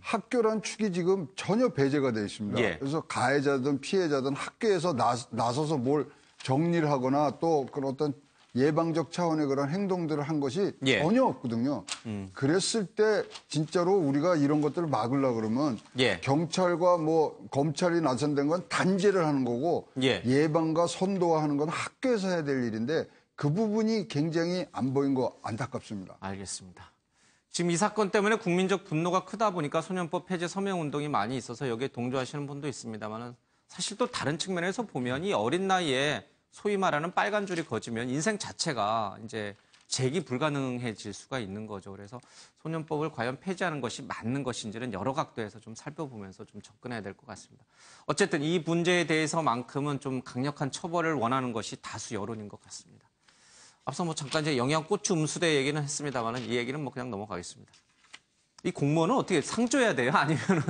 학교란 축이 지금 전혀 배제가 돼 있습니다. 예. 그래서 가해자든 피해자든 학교에서 나서서 뭘 정리를 하거나 또 그런 어떤 예방적 차원의 그런 행동들을 한 것이 전혀 없거든요. 그랬을 때 진짜로 우리가 이런 것들을 막으려고 그러면 경찰과 뭐 검찰이 나선된 건 단죄를 하는 거고 예방과 선도화하는 건 학교에서 해야 될 일인데 그 부분이 굉장히 안 보인 거 안타깝습니다. 알겠습니다. 지금 이 사건 때문에 국민적 분노가 크다 보니까 소년법 폐지 서명운동이 많이 있어서 여기에 동조하시는 분도 있습니다만 사실 또 다른 측면에서 보면 이 어린 나이에 소위 말하는 빨간 줄이 거지면 인생 자체가 이제 재기 불가능해질 수가 있는 거죠. 그래서 소년법을 과연 폐지하는 것이 맞는 것인지는 여러 각도에서 좀 살펴보면서 좀 접근해야 될 것 같습니다. 어쨌든 이 문제에 대해서만큼은 좀 강력한 처벌을 원하는 것이 다수 여론인 것 같습니다. 앞서 뭐 잠깐 이제 영양고추 음수대 얘기는 했습니다만 이 얘기는 뭐 그냥 넘어가겠습니다. 이 공무원은 어떻게 상 줘야 돼요? 아니면은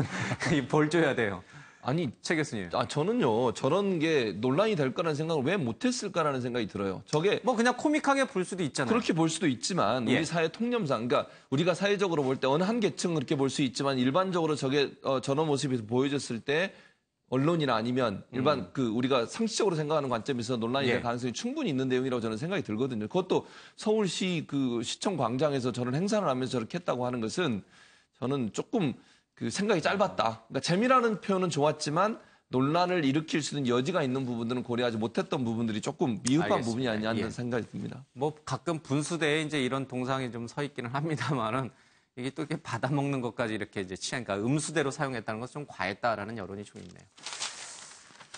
벌 줘야 돼요? 아니, 최 교수님. 저는요, 저런 게 논란이 될 거라는 생각을 왜 못했을까라는 생각이 들어요. 저게. 뭐 그냥 코믹하게 볼 수도 있잖아요. 그렇게 볼 수도 있지만, 우리 사회 통념상, 그러니까 우리가 사회적으로 볼 때 어느 한 계층 그렇게 볼 수 있지만, 일반적으로 저게, 저런 모습이 보여졌을 때, 언론이나 아니면 일반 우리가 상식적으로 생각하는 관점에서 논란이 될 가능성이 충분히 있는 내용이라고 저는 생각이 들거든요. 그것도 서울시 그 시청 광장에서 저런 행사를 하면서 저렇게 했다고 하는 것은 저는 조금 그 생각이 짧았다. 그러니까 재미라는 표현은 좋았지만 논란을 일으킬 수 있는 여지가 있는 부분들은 고려하지 못했던 부분들이 조금 미흡한 부분이 아니냐 하는 생각이 듭니다. 뭐 가끔 분수대에 이제 이런 동상이 좀 서 있기는 합니다만은 이게 또 이렇게 받아먹는 것까지 이렇게 이제 그러니까 음수대로 사용했다는 것은 좀 과했다라는 여론이 좀 있네요.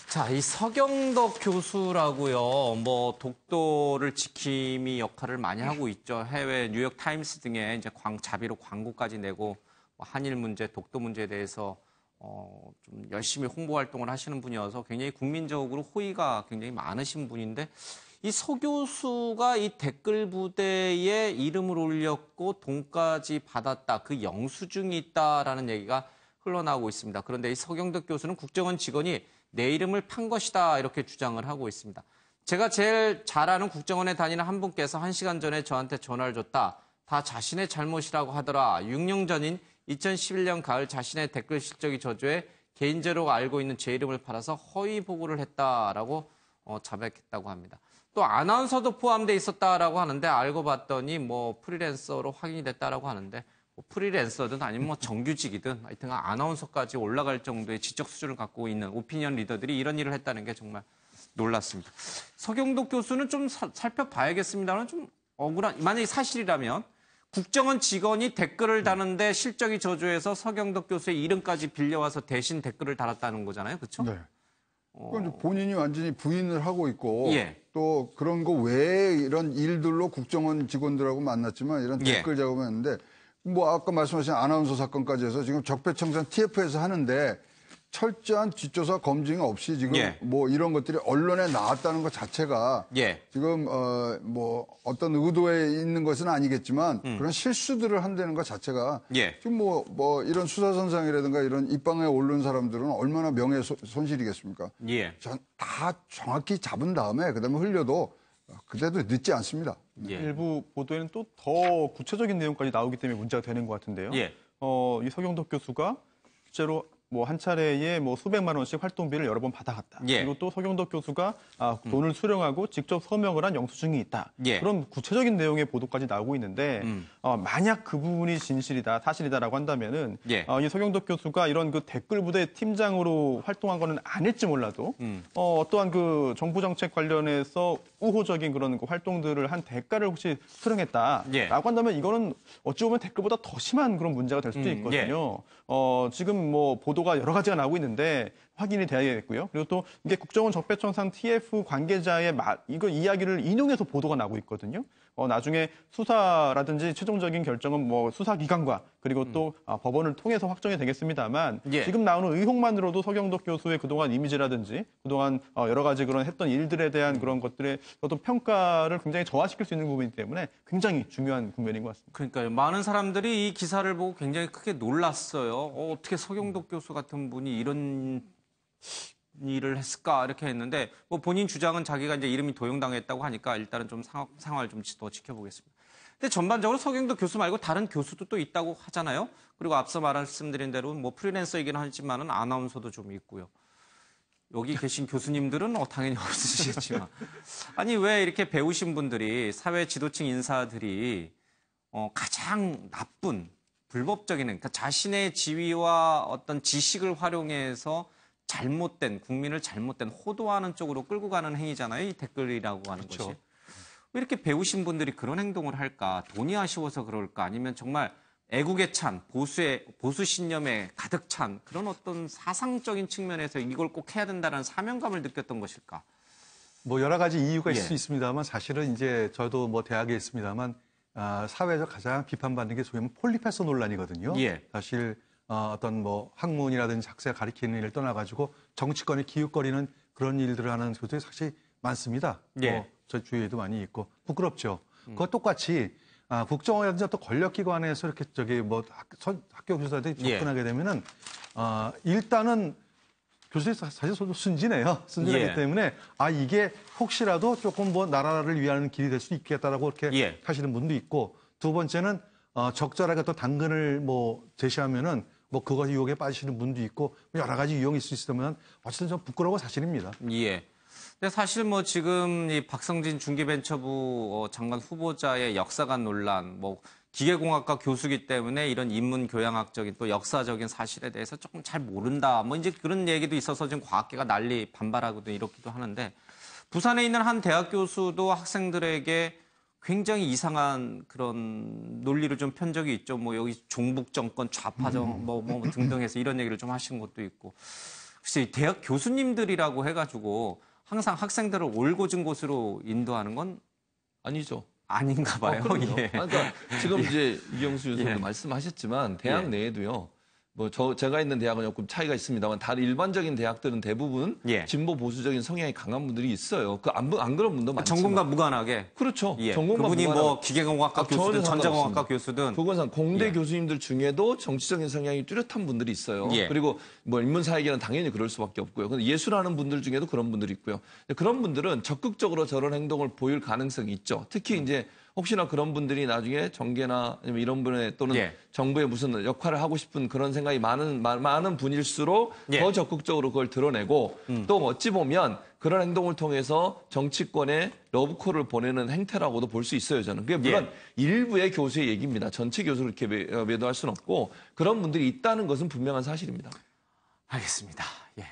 자, 이 서경덕 교수라고요. 뭐 독도를 지킴이 역할을 많이 하고 있죠. 해외 뉴욕 타임스 등에 이제 자비로 광고까지 내고 한일 문제, 독도 문제에 대해서 좀 열심히 홍보 활동을 하시는 분이어서 굉장히 국민적으로 호의가 굉장히 많으신 분인데 이 서 교수가 이 댓글 부대에 이름을 올렸고 돈까지 받았다. 그 영수증이 있다라는 얘기가 흘러나오고 있습니다. 그런데 이 서경덕 교수는 국정원 직원이 내 이름을 판 것이다 이렇게 주장을 하고 있습니다. 제가 제일 잘 아는 국정원에 다니는 한 분께서 1시간 전에 저한테 전화를 줬다. 다 자신의 잘못이라고 하더라. 6년 전인 2011년 가을 자신의 댓글 실적이 저조해 개인적으로 알고 있는 제 이름을 팔아서 허위 보고를 했다라고 자백했다고 합니다. 또 아나운서도 포함돼 있었다라고 하는데 알고 봤더니 뭐 프리랜서로 확인이 됐다라고 하는데 뭐 프리랜서든 아니면 뭐 정규직이든 하여튼 아나운서까지 올라갈 정도의 지적 수준을 갖고 있는 오피니언 리더들이 이런 일을 했다는 게 정말 놀랐습니다. 서경덕 교수는 좀 살펴봐야겠습니다만 좀 억울한, 만약에 사실이라면 국정원 직원이 댓글을 다는데 실적이 저조해서 서경덕 교수의 이름까지 빌려와서 대신 댓글을 달았다는 거잖아요. 그렇죠? 네. 그건 본인이 완전히 부인을 하고 있고 예. 또 그런 거 외에 이런 일들로 국정원 직원들하고 만났지만 이런 댓글 작업했는데 뭐 아까 말씀하신 아나운서 사건까지 해서 지금 적폐청산 TF에서 하는데 철저한 뒷조사 검증 없이 지금 뭐 이런 것들이 언론에 나왔다는 것 자체가 지금 뭐 어떤 의도에 있는 것은 아니겠지만 그런 실수들을 한다는 것 자체가 지금 뭐 이런 수사선상이라든가 이런 입방에 오른 사람들은 얼마나 명예 손실이겠습니까? 다 정확히 잡은 다음에 그다음에 흘려도 그래도 늦지 않습니다. 일부 보도에는 또 더 구체적인 내용까지 나오기 때문에 문제가 되는 것 같은데요. 이 서경덕 교수가 실제로 뭐 한 차례에 뭐 수백만 원씩 활동비를 여러 번 받아갔다. 그리고 또 서경덕 교수가 돈을 수령하고 직접 서명을 한 영수증이 있다. 그런 구체적인 내용의 보도까지 나오고 있는데 만약 그 부분이 진실이다, 사실이다라고 한다면은 이 서경덕 교수가 이런 그 댓글 부대 팀장으로 활동한 거는 아닐지 몰라도 어떠한 그 정부 정책 관련해서 우호적인 그런 그 활동들을 한 대가를 혹시 수령했다라고 한다면 이거는 어찌 보면 댓글보다 더 심한 그런 문제가 될 수도 있거든요. 지금 뭐 보도가 여러 가지가 나오고 있는데 확인이 돼야겠고요. 그리고 또 이게 국정원 적폐청산 TF 관계자의 이거 이야기를 인용해서 보도가 나오고 있거든요. 나중에 수사라든지 최종적인 결정은 뭐 수사기관과 그리고 또 법원을 통해서 확정이 되겠습니다만 지금 나오는 의혹만으로도 서경덕 교수의 그동안 이미지라든지 그동안 여러 가지 그런 했던 일들에 대한 그런 것들의 어떤 평가를 굉장히 저하시킬 수 있는 부분이기 때문에 굉장히 중요한 국면인 것 같습니다. 그러니까요. 많은 사람들이 이 기사를 보고 굉장히 크게 놀랐어요. 어떻게 서경덕 교수 같은 분이 이런 일을 했을까 이렇게 했는데 뭐 본인 주장은 자기가 이제 이름이 도용당했다고 하니까 일단은 좀 상황을 좀 더 지켜보겠습니다. 근데 전반적으로 서경덕 교수 말고 다른 교수도 또 있다고 하잖아요. 그리고 앞서 말씀드린 대로 뭐 프리랜서이긴 하지만은 아나운서도 좀 있고요. 여기 계신 교수님들은 당연히 없으시겠지만 아니 왜 이렇게 배우신 분들이 사회 지도층 인사들이 가장 나쁜 불법적인 그러니까 자신의 지위와 어떤 지식을 활용해서 잘못된 국민을 잘못된 호도하는 쪽으로 끌고 가는 행위잖아요. 이 댓글이라고 하는 것이. 왜 이렇게 배우신 분들이 그런 행동을 할까? 돈이 아쉬워서 그럴까? 아니면 정말 애국에 찬 보수 신념에 가득 찬 그런 어떤 사상적인 측면에서 이걸 꼭 해야 된다는 사명감을 느꼈던 것일까? 뭐 여러 가지 이유가 있을 수 있습니다만 사실은 이제 저도 뭐 대학에 있습니다만 사회에서 가장 비판받는 게 소위 말하면 폴리페서 논란이거든요. 사실 어떤 뭐 학문이라든지 학생을 가리키는 일을 떠나가지고 정치권에 기웃거리는 그런 일들을 하는 교수들이 사실 많습니다. 저 주위에도 많이 있고 부끄럽죠. 그거 똑같이 국정원이라든지 어떤 권력기관에서 이렇게 뭐 학교 교수들이 접근하게 되면은 일단은 교수들이 사실 순진해요. 순진하기 때문에 이게 혹시라도 조금 뭐 나라를 위하는 길이 될 수 있겠다라고 이렇게 하시는 분도 있고 두 번째는 적절하게 또 당근을 뭐 제시하면은 뭐 그거 유혹에 빠지시는 분도 있고 여러 가지 유형이 있을 수 있으면 어쨌든 좀 부끄러운 사실입니다. 근데 사실 뭐 지금 이 박성진 중기벤처부 장관 후보자의 역사관 논란, 뭐 기계공학과 교수기 때문에 이런 인문교양학적인 또 역사적인 사실에 대해서 조금 잘 모른다. 뭐 이제 그런 얘기도 있어서 지금 과학계가 난리 반발하고도 이렇기도 하는데 부산에 있는 한 대학 교수도 학생들에게 굉장히 이상한 그런 논리를 좀 편 적이 있죠. 뭐 여기 종북 정권 좌파정 뭐 등등 해서 이런 얘기를 좀 하신 것도 있고. 글쎄 대학 교수님들이라고 해가지고 항상 학생들을 올곧은 곳으로 인도하는 건 아니죠. 아닌가 봐요. 그러니까 지금 이제 이경수 교수도 말씀하셨지만 대학 내에도요. 뭐 제가 있는 대학은 조금 차이가 있습니다만 다른 일반적인 대학들은 대부분 진보 보수적인 성향이 강한 분들이 있어요. 안 그런 분도 많지만 전공과 무관하게. 그렇죠. 전공과 그분이 무관하게. 뭐 기계공학과 교수든 전자공학과 교수든 그건 공대 교수님들 중에도 정치적인 성향이 뚜렷한 분들이 있어요. 그리고 뭐 인문사회계는 당연히 그럴 수밖에 없고요. 근데 예술하는 분들 중에도 그런 분들이 있고요. 그런 분들은 적극적으로 저런 행동을 보일 가능성이 있죠. 특히 이제 혹시나 그런 분들이 나중에 정계나 아니면 이런 분의 또는 정부의 무슨 역할을 하고 싶은 그런 생각이 많은 분일수록 더 적극적으로 그걸 드러내고 또 어찌 보면 그런 행동을 통해서 정치권에 러브콜을 보내는 행태라고도 볼 수 있어요, 저는. 그게 물론 일부의 교수의 얘기입니다. 전체 교수를 이렇게 매도할 수는 없고 그런 분들이 있다는 것은 분명한 사실입니다. 알겠습니다. 예.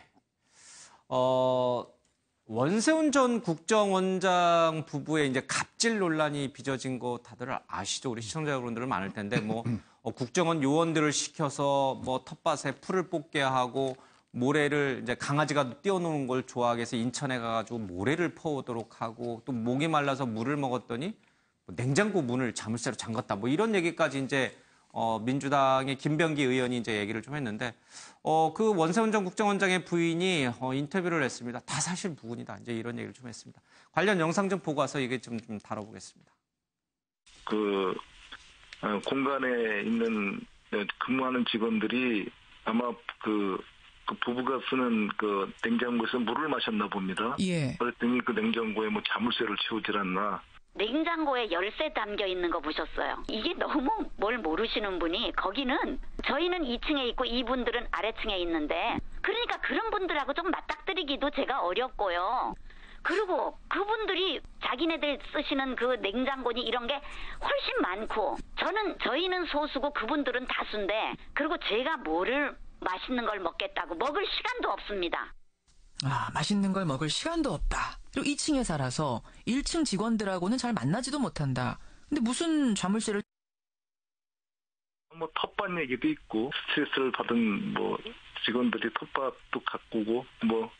원세훈 전 국정원장 부부의 이제 갑질 논란이 빚어진 거 다들 아시죠? 우리 시청자 여러분들은 많을 텐데 뭐 국정원 요원들을 시켜서 뭐 텃밭에 풀을 뽑게 하고 모래를 이제 강아지가 뛰어노는 걸 좋아하게 해서 인천에 가가지고 모래를 퍼오도록 하고 또 목이 말라서 물을 먹었더니 냉장고 문을 자물쇠로 잠갔다. 뭐 이런 얘기까지 이제 민주당의 김병기 의원이 이제 얘기를 좀 했는데, 그 원세훈 전 국정원장의 부인이 인터뷰를 했습니다. 다 사실 무근이다. 이제 이런 얘기를 좀 했습니다. 관련 영상 좀 보고 와서 이게 좀 다뤄보겠습니다. 공간에 있는 근무하는 직원들이 아마 그 부부가 쓰는 그 냉장고에서 물을 마셨나 봅니다. 예. 그랬더니 그 냉장고에 뭐 자물쇠를 채우질 않나. 냉장고에 열쇠 담겨 있는 거 보셨어요? 이게 너무 뭘 모르시는 분이 거기는 저희는 2층에 있고 이분들은 아래층에 있는데 그러니까 그런 분들하고 좀 맞닥뜨리기도 제가 어렵고요. 그리고 그분들이 자기네들 쓰시는 그 냉장고니 이런 게 훨씬 많고 저희는 소수고 그분들은 다수인데 그리고 제가 뭐를 맛있는 걸 먹겠다고 먹을 시간도 없습니다. 아, 맛있는 걸 먹을 시간도 없다. 그리고 2층에 살아서 1층 직원들하고는 잘 만나지도 못한다. 근데 무슨 자물쇠를 뭐 텃밭 얘기도 있고 스트레스를 받은 뭐 직원들이 텃밭도 가꾸고 뭐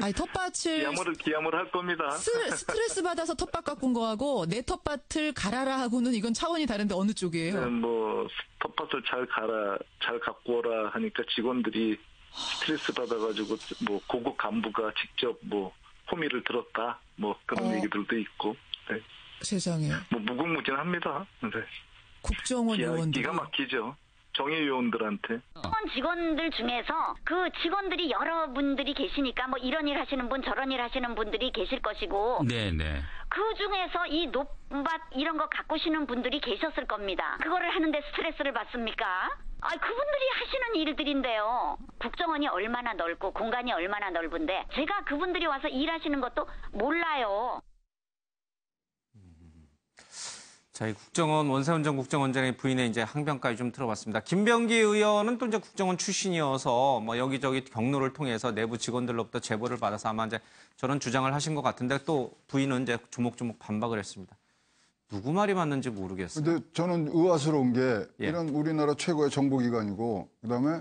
아니 텃밭을 기함을 할 겁니다. 스트레스 받아서 텃밭 가꾼 거하고 내 텃밭을 갈아라 하고는 이건 차원이 다른데 어느 쪽이에요? 뭐 텃밭을 잘 가꾸어라 하니까 직원들이 스트레스 받아가지고 뭐 고급 간부가 직접 뭐 호미를 들었다 뭐 그런 얘기들도 있고. 네. 세상에. 뭐 무궁무진합니다. 네. 국정원 요원들 기가 막히죠. 정의 요원들한테. 직원들 중에서 그 직원들이 여러분들이 계시니까 뭐 이런 일 하시는 분 저런 일 하시는 분들이 계실 것이고. 네네. 그 중에서 이 높밭 이런 거 가꾸시는 분들이 계셨을 겁니다. 그거를 하는데 스트레스를 받습니까? 그분들이 하시는 일들인데요. 국정원이 얼마나 넓고 공간이 얼마나 넓은데 제가 그분들이 와서 일하시는 것도 몰라요. 자, 이 국정원 원세훈 전 국정원장의 부인의 이제 항변까지 좀 들어봤습니다. 김병기 의원은 또 이제 국정원 출신이어서 뭐 여기저기 경로를 통해서 내부 직원들로부터 제보를 받아서 아마 이제 저런 주장을 하신 것 같은데 또 부인은 이제 조목조목 반박을 했습니다. 누구 말이 맞는지 모르겠어요. 근데 저는 의아스러운 게 이런 우리나라 최고의 정보기관이고 그다음에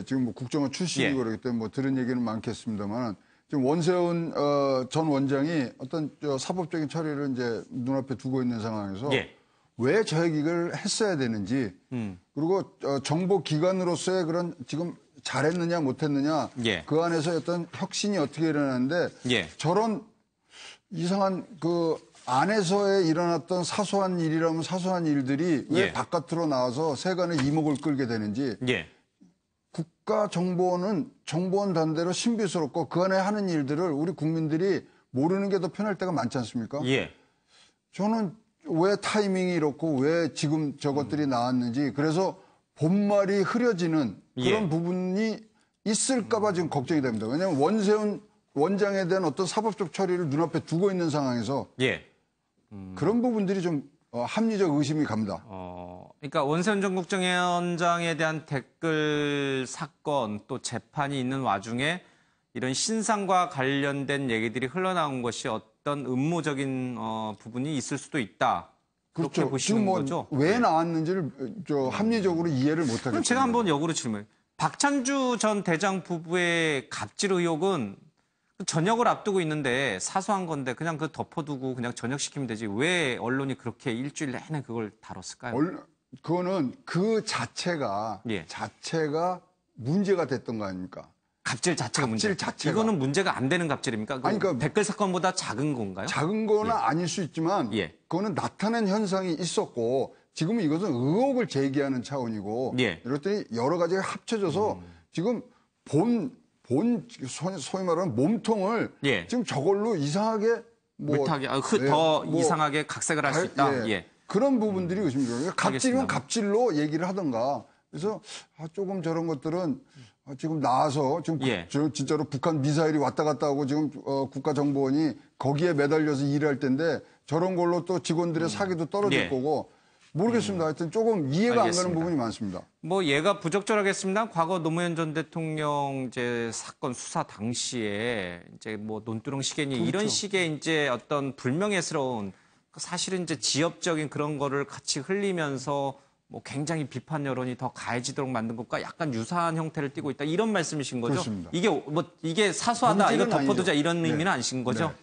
지금 뭐 국정원 출신이고 그러기 때문에 뭐 들은 얘기는 많겠습니다만 지금 원세훈 전 원장이 어떤 사법적인 처리를 이제 눈앞에 두고 있는 상황에서 왜 저 얘기를 했어야 되는지 그리고 정보기관으로서의 그런 지금 잘했느냐 못했느냐 그 안에서 어떤 혁신이 어떻게 일어나는데 저런 이상한 그 안에서의 일어났던 사소한 일이라면 사소한 일들이 왜 바깥으로 나와서 세간의 이목을 끌게 되는지 국가정보원은 정보원 단대로 신비스럽고 그 안에 하는 일들을 우리 국민들이 모르는 게 더 편할 때가 많지 않습니까? 저는 왜 타이밍이 이렇고 왜 지금 저것들이 나왔는지 그래서 본말이 흐려지는 그런 부분이 있을까 봐 지금 걱정이 됩니다. 왜냐하면 원세훈 원장에 대한 어떤 사법적 처리를 눈앞에 두고 있는 상황에서 그런 부분들이 좀 합리적 의심이 갑니다. 그러니까 원세훈 전 국정원장에 대한 댓글 사건 또 재판이 있는 와중에 이런 신상과 관련된 얘기들이 흘러나온 것이 어떤 음모적인 부분이 있을 수도 있다. 그렇게 그렇죠. 보시는 지금 뭐 거죠? 왜 나왔는지를 합리적으로 이해를 못하겠습니다. 그럼 제가 한번 역으로 질문해요. 박찬주 전 대장 부부의 갑질 의혹은 전역을 앞두고 있는데 사소한 건데 그냥 그 덮어두고 그냥 전역시키면 되지. 왜 언론이 그렇게 일주일 내내 그걸 다뤘을까요? 그거는 그 자체가 문제가 됐던 거 아닙니까? 갑질 자체가 문제. 자체가. 이거는 문제가 안 되는 갑질입니까? 아니, 그러니까 댓글 사건보다 작은 건가요? 작은 거는 아닐 수 있지만 그거는 나타난 현상이 있었고 지금은 이것은 의혹을 제기하는 차원이고 이렇더니 여러 가지가 합쳐져서 지금 소위 말하는 몸통을 지금 저걸로 이상하게 물타기, 더 이상하게 각색을 할 수 있다. 예. 그런 부분들이 의심스러워요. 갑질이면 갑질로 얘기를 하던가. 그래서 조금 저런 것들은 지금 나와서 지금 진짜로 북한 미사일이 왔다 갔다 하고 지금 국가정보원이 거기에 매달려서 일할 텐데 저런 걸로 또 직원들의 사기도 떨어질 거고 모르겠습니다. 하여튼 조금 이해가 안 가는 부분이 많습니다. 뭐 얘가 부적절하겠습니다. 과거 노무현 전 대통령 이제 사건 수사 당시에 이제 뭐 논두렁 시계니 그렇죠. 이런 식의 이제 어떤 불명예스러운 사실은 이제 지엽적인 그런 거를 같이 흘리면서 뭐 굉장히 비판 여론이 더 가해지도록 만든 것과 약간 유사한 형태를 띠고 있다 이런 말씀이신 거죠? 그렇습니다. 이게 사소하다 이거 덮어두자 아니죠. 이런 의미는 아니신 거죠?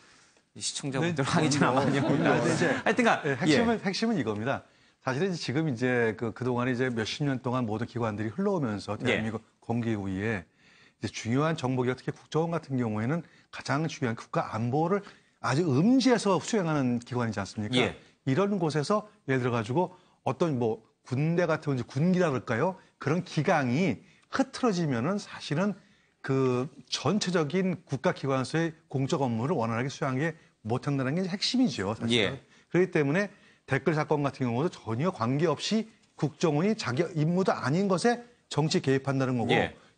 시청자분들 항의자나 많이 하여튼간 핵심은 이겁니다. 사실은 지금 이제 그동안에 이제 몇십 년 동안 모든 기관들이 흘러오면서 대한민국 공기구이에 이제 중요한 정보기관 특히 국정원 같은 경우에는 가장 중요한 국가 안보를 아주 음지에서 수행하는 기관이지 않습니까? 이런 곳에서 예를 들어 가지고 어떤 뭐 군대 같은 이제 군기라 그럴까요? 그런 기강이 흐트러지면은 사실은 그 전체적인 국가기관에서의 공적 업무를 원활하게 수행하게 못한다는 게 핵심이죠. 사실은. 그렇기 때문에 댓글 사건 같은 경우도 전혀 관계없이 국정원이 자기 임무도 아닌 것에 정치 개입한다는 거고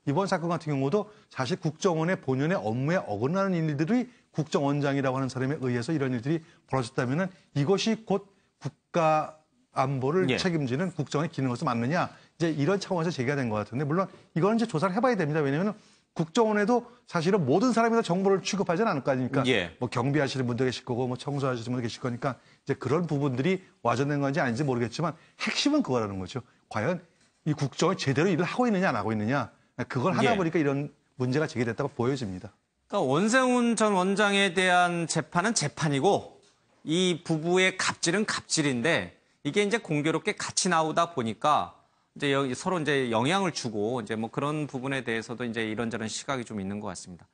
이번 사건 같은 경우도 사실 국정원의 본연의 업무에 어긋나는 일들이 국정원장이라고 하는 사람에 의해서 이런 일들이 벌어졌다면 이것이 곧 국가 안보를 책임지는 국정원의 기능으로서 맞느냐 이제 이런 차원에서 제기가 된 것 같은데 물론 이거는 이제 조사를 해봐야 됩니다. 왜냐하면 국정원에도 사실은 모든 사람이 다 정보를 취급하지는 않을 거 아닙니까? 뭐 경비하시는 분도 계실 거고 뭐 청소하시는 분도 계실 거니까 이제 그런 부분들이 와전된 건지 아닌지 모르겠지만 핵심은 그거라는 거죠. 과연 이 국정이 제대로 일을 하고 있느냐 안 하고 있느냐 그걸 하다 보니까 이런 문제가 제기됐다고 보여집니다. 그러니까 원세훈 전 원장에 대한 재판은 재판이고 이 부부의 갑질은 갑질인데 이게 이제 공교롭게 같이 나오다 보니까 이제 서로 이제 영향을 주고 이제 뭐 그런 부분에 대해서도 이제 이런저런 시각이 좀 있는 것 같습니다.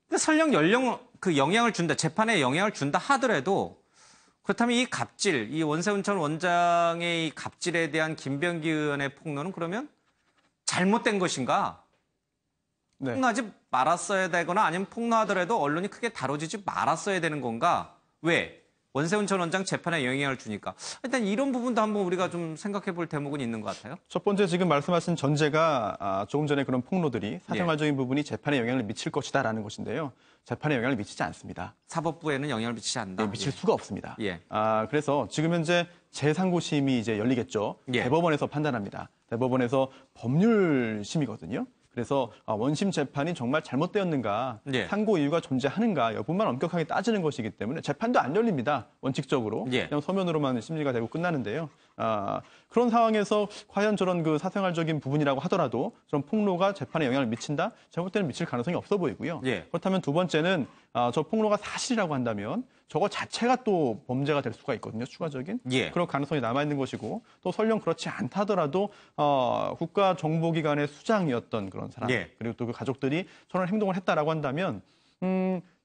근데 설령 영향을 준다, 재판에 영향을 준다 하더라도 그렇다면 이 갑질, 이 원세훈 전 원장의 이 갑질에 대한 김병기 의원의 폭로는 그러면 잘못된 것인가? 폭로하지 말았어야 되거나 아니면 폭로하더라도 언론이 크게 다뤄지지 말았어야 되는 건가? 왜? 원세훈 전 원장 재판에 영향을 주니까. 일단 이런 부분도 한번 우리가 좀 생각해 볼 대목은 있는 것 같아요. 첫 번째 지금 말씀하신 전제가 조금 전에 그런 폭로들이 사생활적인 부분이 재판에 영향을 미칠 것이다라는 것인데요. 재판에 영향을 미치지 않습니다. 사법부에는 영향을 미치지 않는다. 네, 미칠 수가 없습니다. 그래서 지금 현재 제3고심이 이제 열리겠죠. 대법원에서 판단합니다. 대법원에서 법률심이거든요. 그래서 원심 재판이 정말 잘못되었는가, 상고 이유가 존재하는가 여부만 엄격하게 따지는 것이기 때문에 재판도 안 열립니다. 원칙적으로 그냥 서면으로만 심리가 되고 끝나는데요. 그런 상황에서 과연 저런 그 사생활적인 부분이라고 하더라도 저런 폭로가 재판에 영향을 미친다? 제가 볼 때는 미칠 가능성이 없어 보이고요. 그렇다면 두 번째는 저 폭로가 사실이라고 한다면 저거 자체가 또 범죄가 될 수가 있거든요. 추가적인. 그런 가능성이 남아있는 것이고 또 설령 그렇지 않다더라도 국가정보기관의 수장이었던 그런 사람 그리고 또 그 가족들이 저런 행동을 했다라고 한다면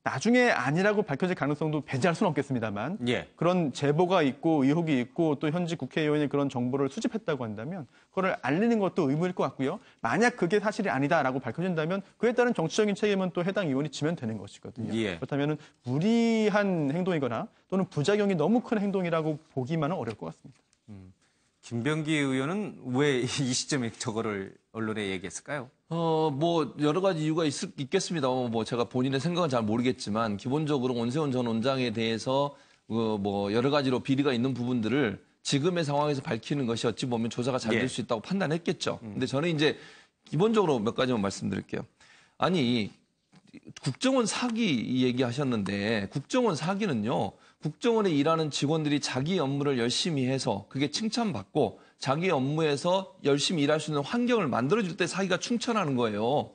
나중에 아니라고 밝혀질 가능성도 배제할 수는 없겠습니다만 그런 제보가 있고 의혹이 있고 또 현직 국회의원이 그런 정보를 수집했다고 한다면 그걸 알리는 것도 의무일 것 같고요. 만약 그게 사실이 아니다라고 밝혀진다면 그에 따른 정치적인 책임은 또 해당 의원이 지면 되는 것이거든요. 그렇다면 무리한 행동이거나 또는 부작용이 너무 큰 행동이라고 보기만은 어려울 것 같습니다. 김병기 의원은 왜 이 시점에 저거를 언론에 얘기했을까요? 뭐 여러 가지 이유가 있겠습니다. 뭐 제가 본인의 생각은 잘 모르겠지만 기본적으로 원세훈 전 원장에 대해서 뭐 여러 가지로 비리가 있는 부분들을 지금의 상황에서 밝히는 것이 어찌 보면 조사가 잘 될 수 있다고 판단했겠죠. 근데 저는 이제 기본적으로 몇 가지만 말씀드릴게요. 아니 국정원 사기 얘기하셨는데 국정원 사기는요. 국정원에 일하는 직원들이 자기 업무를 열심히 해서 그게 칭찬받고 자기 업무에서 열심히 일할 수 있는 환경을 만들어줄 때 사기가 충천하는 거예요.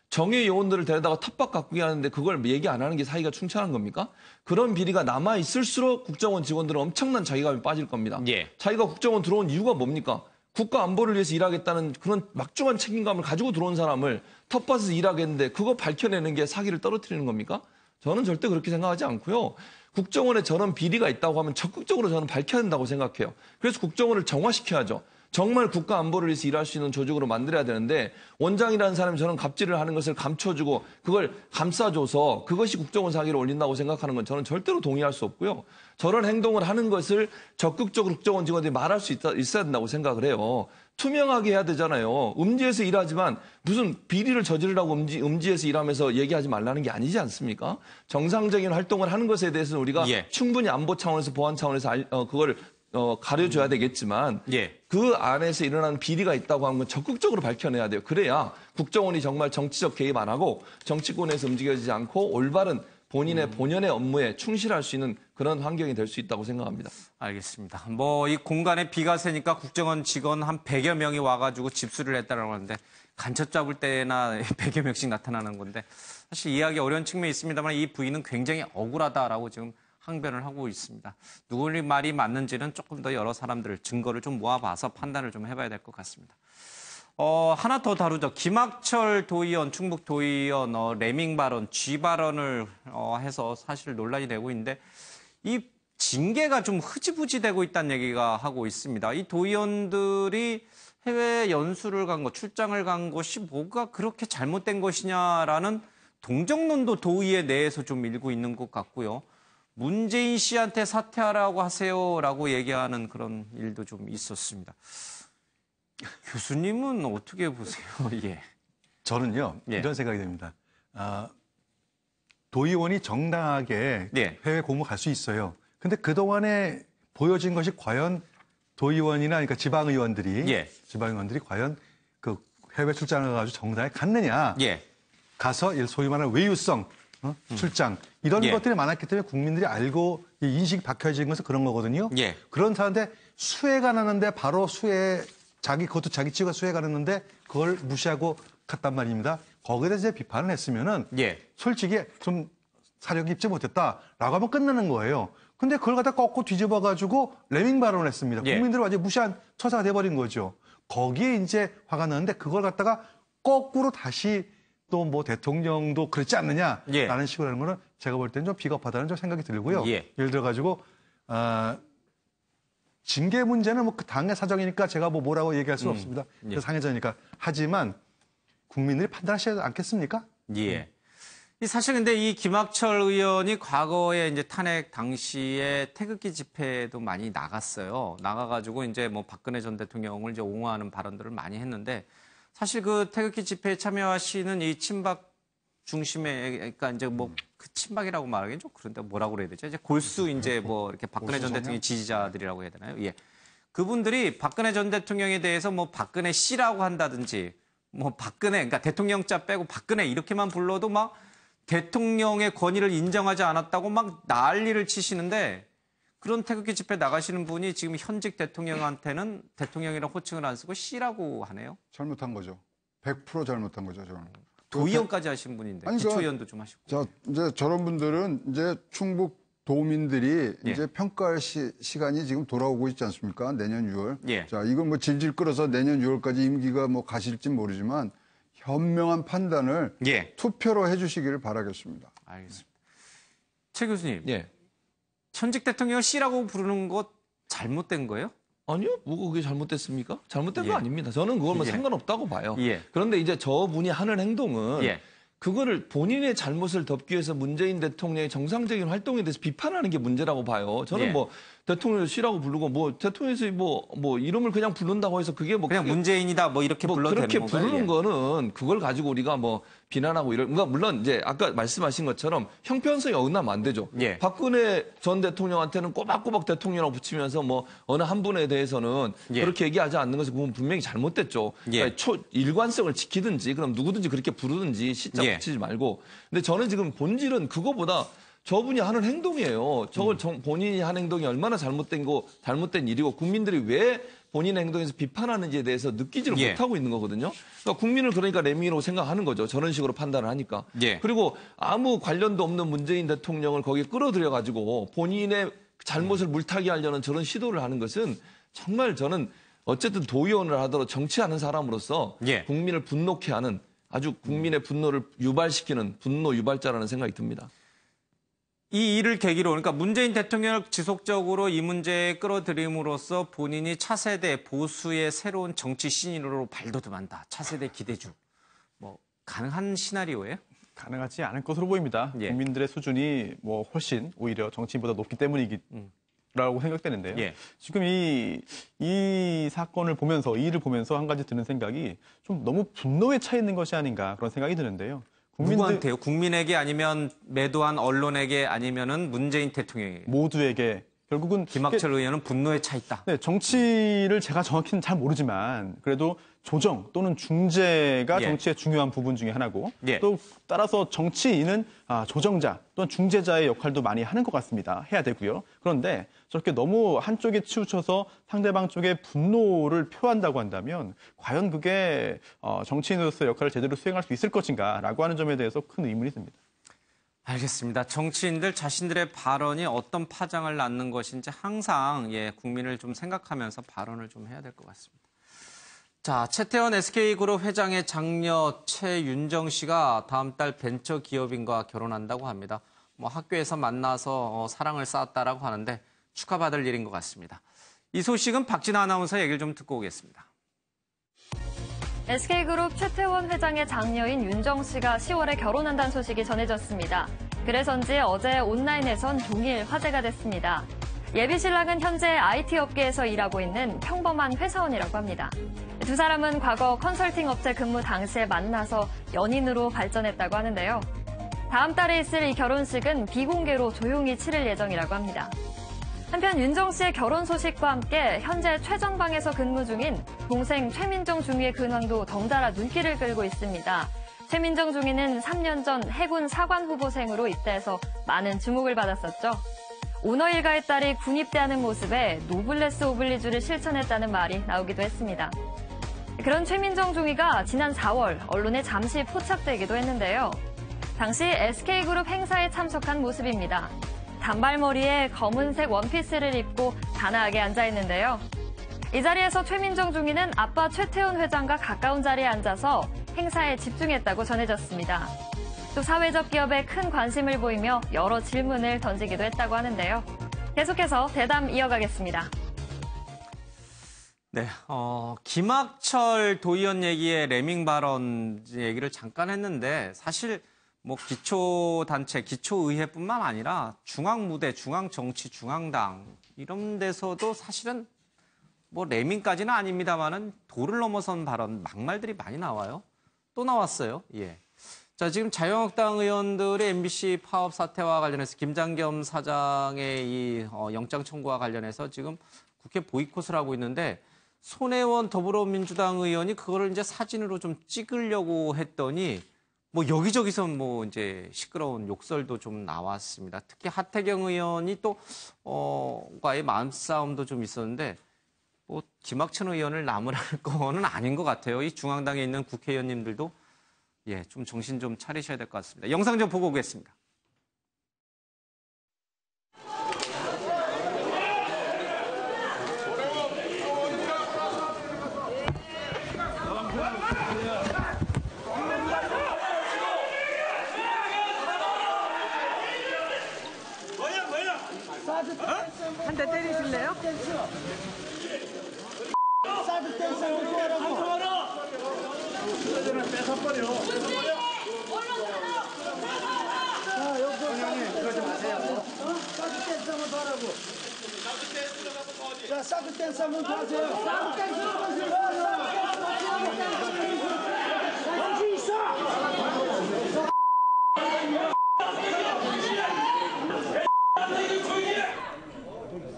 정의 요원들을 데려다가 텃밭 가꾸게 하는데 그걸 얘기 안 하는 게 사기가 충천한 겁니까? 그런 비리가 남아있을수록 국정원 직원들은 엄청난 자괴감에 빠질 겁니다. 자기가 국정원 들어온 이유가 뭡니까? 국가 안보를 위해서 일하겠다는 그런 막중한 책임감을 가지고 들어온 사람을 텃밭에서 일하겠는데 그거 밝혀내는 게 사기를 떨어뜨리는 겁니까? 저는 절대 그렇게 생각하지 않고요. 국정원에 저런 비리가 있다고 하면 적극적으로 저는 밝혀야 된다고 생각해요. 그래서 국정원을 정화시켜야죠. 정말 국가 안보를 위해서 일할 수 있는 조직으로 만들어야 되는데 원장이라는 사람이 저는 갑질을 하는 것을 감춰주고 그걸 감싸줘서 그것이 국정원 사기를 올린다고 생각하는 건 저는 절대로 동의할 수 없고요. 저런 행동을 하는 것을 적극적으로 국정원 직원들이 말할 수 있어야 된다고 생각을 해요. 투명하게 해야 되잖아요. 음지에서 일하지만 무슨 비리를 저지르라고 음지에서 일하면서 얘기하지 말라는 게 아니지 않습니까? 정상적인 활동을 하는 것에 대해서는 우리가 충분히 안보 차원에서 보안 차원에서 그걸 가려줘야 되겠지만 그 안에서 일어나는 비리가 있다고 하는 건 적극적으로 밝혀내야 돼요. 그래야 국정원이 정말 정치적 개입 안 하고 정치권에서 움직여지지 않고 올바른 본인의 본연의 업무에 충실할 수 있는 그런 환경이 될 수 있다고 생각합니다. 알겠습니다. 뭐 이 공간에 비가 새니까 국정원 직원 한 100여 명이 와가지고 집수리를 했다라고 하는데 간첩 잡을 때나 100여 명씩 나타나는 건데 사실 이해하기 어려운 측면이 있습니다만 이 부인은 굉장히 억울하다라고 지금 항변을 하고 있습니다. 누구의 말이 맞는지는 조금 더 여러 사람들 증거를 좀 모아봐서 판단을 좀 해봐야 될 것 같습니다. 하나 더 다루죠. 김학철 도의원, 충북 도의원 레밍 발언, G 발언을 해서 사실 논란이 되고 있는데 이 징계가 좀 흐지부지 되고 있다는 얘기가 하고 있습니다. 이 도의원들이 해외 연수를 간 것, 출장을 간 것이 뭐가 그렇게 잘못된 것이냐라는 동정론도 도의회 내에서 좀 일고 있는 것 같고요. 문재인 씨한테 사퇴하라고 하세요라고 얘기하는 그런 일도 좀 있었습니다. 교수님은 어떻게 보세요? 예. 저는요, 이런 생각이 듭니다. 도의원이 정당하게 해외 공무 갈 수 있어요. 근데 그동안에 보여진 것이 과연 도의원이나 그러니까 지방의원들이 과연 그 해외 출장을 가지고 정당하게 갔느냐. 가서 소위 말하는 외유성 출장 이런 것들이 많았기 때문에 국민들이 알고 인식이 박혀진 것은 그런 거거든요. 그런 사람인데 수해가 나는데 바로 그것도 자기 치가 수해가 났는데 그걸 무시하고 갔단 말입니다. 거기에 대해서 비판을 했으면은 솔직히 좀 사력 입지 못했다라고 하면 끝나는 거예요. 근데 그걸 갖다 꺾고 뒤집어가지고 레밍 발언을 했습니다. 국민들을 완전히 무시한 처사가 돼버린 거죠. 거기에 이제 화가 나는데 그걸 갖다가 거꾸로 다시 또 뭐 대통령도 그렇지 않느냐라는 식으로 하는 거는 제가 볼 때는 좀 비겁하다는 좀 생각이 들고요. 예를 들어가지고 징계 문제는 뭐 그 당의 사정이니까 제가 뭐라고 얘기할 수는 없습니다. 상해자니까. 하지만 국민들이 판단하셔야 않겠습니까? 사실 근데 이 김학철 의원이 과거에 이제 탄핵 당시에 태극기 집회도 많이 나갔어요. 나가가지고 이제 뭐 박근혜 전 대통령을 이제 옹호하는 발언들을 많이 했는데 사실 그 태극기 집회에 참여하시는 이 친박 중심의, 그러니까 이제 뭐 그 친박이라고 말하기는 좀 그런데 뭐라고 그래야 되죠? 이제 골수 이제 뭐 이렇게 박근혜 전 대통령 지지자들이라고 해야 되나요? 그분들이 박근혜 전 대통령에 대해서 뭐 박근혜 씨라고 한다든지 뭐 박근혜, 그러니까 대통령자 빼고 박근혜 이렇게만 불러도 막 대통령의 권위를 인정하지 않았다고 막 난리를 치시는데 그런 태극기 집회 나가시는 분이 지금 현직 대통령한테는 대통령이라고 호칭을 안 쓰고 씨라고 하네요. 잘못한 거죠. 100% 잘못한 거죠, 저는. 도의원까지 하신 분인데 기초의원도 좀 하시고. 자, 이제 저런 분들은 이제 충북 도민들이 이제 평가할 시간이 지금 돌아오고 있지 않습니까? 내년 6월. 자, 이건 뭐 질질 끌어서 내년 6월까지 임기가 뭐 가실진 모르지만 현명한 판단을 투표로 해주시기를 바라겠습니다. 알겠습니다. 최 교수님. 현직 대통령을 씨라고 부르는 것 잘못된 거예요? 아니요. 뭐 그게 잘못됐습니까? 잘못된 거 아닙니다. 저는 그걸 뭐 상관없다고 봐요. 그런데 이제 저분이 하는 행동은 그거를 본인의 잘못을 덮기 위해서 문재인 대통령의 정상적인 활동에 대해서 비판하는 게 문제라고 봐요. 저는 뭐 대통령을 씨라고 부르고 뭐 대통령에서 뭐 이름을 그냥 부른다고 해서 그게 뭐 그냥 문재인이다 뭐 이렇게 불러도 되는 그렇게 건가요? 부르는 거는 그걸 가지고 우리가 뭐 비난하고 그러니까 물론 이제 아까 말씀하신 것처럼 형평성이 어긋나면 안 되죠. 박근혜 전 대통령한테는 꼬박꼬박 대통령이라고 붙이면서 뭐 어느 한 분에 대해서는 그렇게 얘기하지 않는 것은 그건 분명히 잘못됐죠. 그러니까 일관성을 지키든지 그럼 누구든지 그렇게 부르든지 시자 붙이지 말고. 근데 저는 지금 본질은 그거보다 저분이 하는 행동이에요. 저걸 본인이 하는 행동이 얼마나 잘못된 일이고 국민들이 왜 본인의 행동에서 비판하는지에 대해서 느끼지를 못하고 있는 거거든요. 그러니까 국민을 그러니까 레밍이라고 생각하는 거죠. 저런 식으로 판단을 하니까. 그리고 아무 관련도 없는 문재인 대통령을 거기에 끌어들여가지고 본인의 잘못을 물타기 하려는 저런 시도를 하는 것은 정말 저는 어쨌든 도의원을 하더라도 정치하는 사람으로서 국민을 분노케 하는 아주 국민의 분노를 유발시키는 분노 유발자라는 생각이 듭니다. 이 일을 계기로 그러니까 문재인 대통령을 지속적으로 이 문제에 끌어들임으로써 본인이 차세대 보수의 새로운 정치 신인으로 발돋움한다. 차세대 기대주. 뭐 가능한 시나리오예요? 가능하지 않을 것으로 보입니다. 예. 국민들의 수준이 뭐 훨씬 오히려 정치인보다 높기 때문이라고 생각되는데요. 예. 지금 이 사건을 보면서, 이 일을 보면서 한 가지 드는 생각이 좀 너무 분노에 차 있는 것이 아닌가 그런 생각이 드는데요. 누구한테요? 국민에게 아니면 매도한 언론에게 아니면은 문재인 대통령에게? 모두에게. 결국은 김학철 의원은 분노에 차 있다. 네, 정치를 제가 정확히는 잘 모르지만 그래도 조정 또는 중재가 예. 정치의 중요한 부분 중에 하나고 예. 또 따라서 정치인은 조정자 또는 중재자의 역할도 많이 하는 것 같습니다. 해야 되고요. 그런데 저렇게 너무 한쪽에 치우쳐서 상대방 쪽에 분노를 표한다고 한다면 과연 그게 정치인으로서의 역할을 제대로 수행할 수 있을 것인가라고 하는 점에 대해서 큰 의문이 듭니다. 알겠습니다. 정치인들 자신들의 발언이 어떤 파장을 낳는 것인지 항상 국민을 좀 생각하면서 발언을 좀 해야 될 것 같습니다. 자, 최태원 SK그룹 회장의 장녀 최윤정 씨가 다음 달 벤처기업인과 결혼한다고 합니다. 뭐 학교에서 만나서 사랑을 쌓았다라고 하는데 축하받을 일인 것 같습니다. 이 소식은 박진아 아나운서 얘기를 좀 듣고 오겠습니다. SK그룹 최태원 회장의 장녀인 윤정 씨가 10월에 결혼한다는 소식이 전해졌습니다. 그래서인지 어제 온라인에선 종일 화제가 됐습니다. 예비 신랑은 현재 IT 업계에서 일하고 있는 평범한 회사원이라고 합니다. 두 사람은 과거 컨설팅 업체 근무 당시에 만나서 연인으로 발전했다고 하는데요. 다음 달에 있을 이 결혼식은 비공개로 조용히 치를 예정이라고 합니다. 한편 윤정 씨의 결혼 소식과 함께 현재 최전방에서 근무 중인 동생 최민정 중위의 근황도 덩달아 눈길을 끌고 있습니다. 최민정 중위는 3년 전 해군 사관 후보생으로 입대해서 많은 주목을 받았었죠. 오너 일가의 딸이 군입대하는 모습에 노블레스 오블리주를 실천했다는 말이 나오기도 했습니다. 그런 최민정 중위가 지난 4월 언론에 잠시 포착되기도 했는데요. 당시 SK그룹 행사에 참석한 모습입니다. 단발머리에 검은색 원피스를 입고 단아하게 앉아있는데요. 이 자리에서 최민정 중위는 아빠 최태원 회장과 가까운 자리에 앉아서 행사에 집중했다고 전해졌습니다. 또 사회적 기업에 큰 관심을 보이며 여러 질문을 던지기도 했다고 하는데요. 계속해서 대담 이어가겠습니다. 네, 김학철 도의원 얘기에 레밍 발언 얘기를 잠깐 했는데 사실 뭐 기초단체, 기초의회뿐만 아니라 중앙무대, 중앙정치, 중앙당 이런 데서도 사실은 뭐 레밍까지는 아닙니다만은 도를 넘어선 발언, 막말들이 많이 나와요. 또 나왔어요. 예. 자, 지금 자유한국당 의원들의 MBC 파업 사태와 관련해서 김장겸 사장의 이 영장 청구와 관련해서 지금 국회 보이콧을 하고 있는데 손혜원 더불어민주당 의원이 그거를 이제 사진으로 좀 찍으려고 했더니 뭐 여기저기서 뭐 이제 시끄러운 욕설도 좀 나왔습니다. 특히 하태경 의원이 또 과의 마음싸움도 좀 있었는데 뭐 김학천 의원을 나무랄 거는 아닌 것 같아요. 이 중앙당에 있는 국회의원님들도 좀 정신 좀 차리셔야 될 것 같습니다. 영상 좀 보고 오겠습니다. 한 대 때리실래요? 사드 댄스 어떻게 하라고? 뺏어버려. 자, 여기서 형님 그러지 마세요. 사드 댄스 한번 더 하라고. 자, 사드 댄스 한번 더 하세요. 사드 댄스 한번 더 하세요. 할수 있어.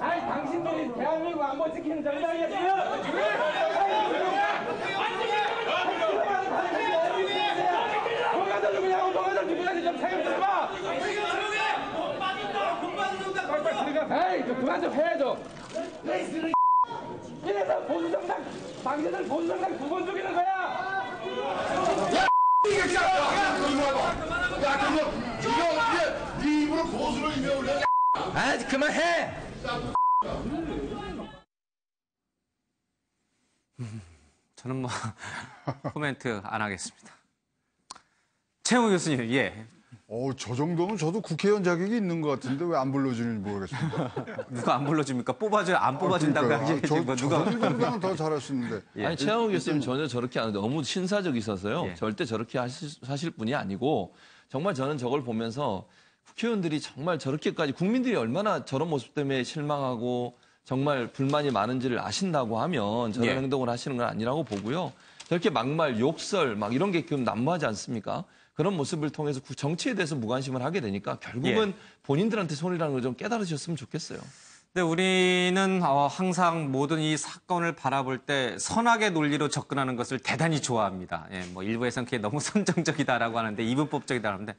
아니 당신들이 대한민국 안 못 지키는 정당이었어요. 뭐가 더 누구냐고 뭐가 더 누구냐고 좀 생각 좀 해봐. 빨리 들어가. 에이 좀 그만 좀 해야죠. 이래서 보수정당 당신들 보수정당 두 번 죽이는 거야. 야 이게 야 그거 이거 네 입으로 보수를 입에 올려. 아 그만해. 저는 뭐 코멘트 안 하겠습니다. 최영호 교수님, 저 정도면 저도 국회의원 자격이 있는 것 같은데 왜 안 불러주는지 모르겠습니다. 누가 안 불러줍니까? 뽑아줘요? 안 뽑아준다고 하지. 누가 더 잘할 수 있는데. 아니 최양욱 교수님 전혀 저렇게 안 하는데 너무 신사적이셔서요. 절대 저렇게 하실 분이 아니고 정말 저는 저걸 보면서 국회의원들이 정말 저렇게까지 국민들이 얼마나 저런 모습 때문에 실망하고 정말 불만이 많은지를 아신다고 하면 저런 행동을 하시는 건 아니라고 보고요. 저렇게 막말, 욕설 막 이런 게 좀 난무하지 않습니까? 그런 모습을 통해서 정치에 대해서 무관심을 하게 되니까 결국은 본인들한테 손이라는 걸 좀 깨달으셨으면 좋겠어요. 근데 우리는 항상 모든 이 사건을 바라볼 때 선악의 논리로 접근하는 것을 대단히 좋아합니다. 뭐 일부에서는 그게 너무 선정적이다라고 하는데 이분법적이다 하는데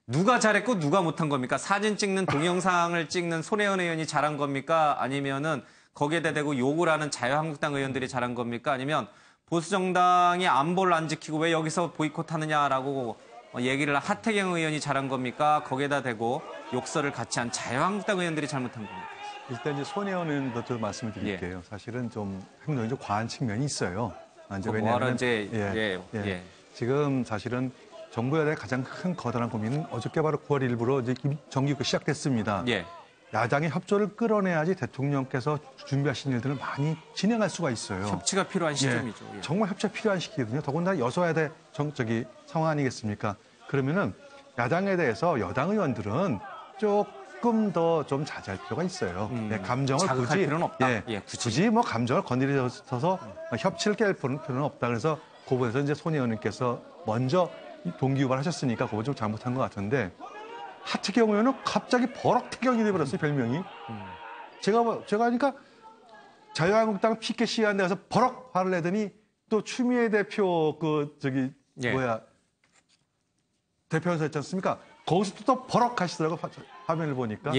누가 잘했고 누가 못한 겁니까? 사진 찍는 동영상을 찍는 손혜원 의원이 잘한 겁니까? 아니면은 거기에 대고 욕을 하는 자유한국당 의원들이 잘한 겁니까? 아니면 보수정당이 안보를 안 지키고 왜 여기서 보이콧하느냐라고 얘기를 하태경 의원이 잘한 겁니까? 거기에다 대고 욕설을 같이 한 자유한국당 의원들이 잘못한 겁니까? 일단 이제 손혜원 의원도 좀 말씀을 드릴게요. 사실은 좀 행동이 좀 과한 측면이 있어요. 왜냐하면 지금 사실은 정부 여당의 가장 큰 거대한 고민은 어저께 바로 9월 1일부로 이제 정기국회 시작됐습니다. 야당의 협조를 끌어내야지 대통령께서 준비하신 일들을 많이 진행할 수가 있어요. 협치가 필요한 시점이죠. 정말 협치가 필요한 시기거든요. 더군다나 여소야대 상황 아니겠습니까? 그러면은 야당에 대해서 여당 의원들은 조금 더 좀 자제할 필요가 있어요. 감정을 자극할 필요는 없다. 굳이 뭐 감정을 건드려서 협치를 깰 필요는 없다. 그래서 그 부분에서 이제 손 의원님께서 먼저 동기유발하셨으니까 그거 좀 잘못한 것 같은데 하태경 의원은 갑자기 버럭태경이 돼버렸어요, 별명이. 제가 하니까 자유한국당 피켓 시위한 데 가서 버럭 화를 내더니 또 추미애 대표 대표연사 있지 않습니까? 거기서 또 버럭 하시더라고요, 화면을 보니까.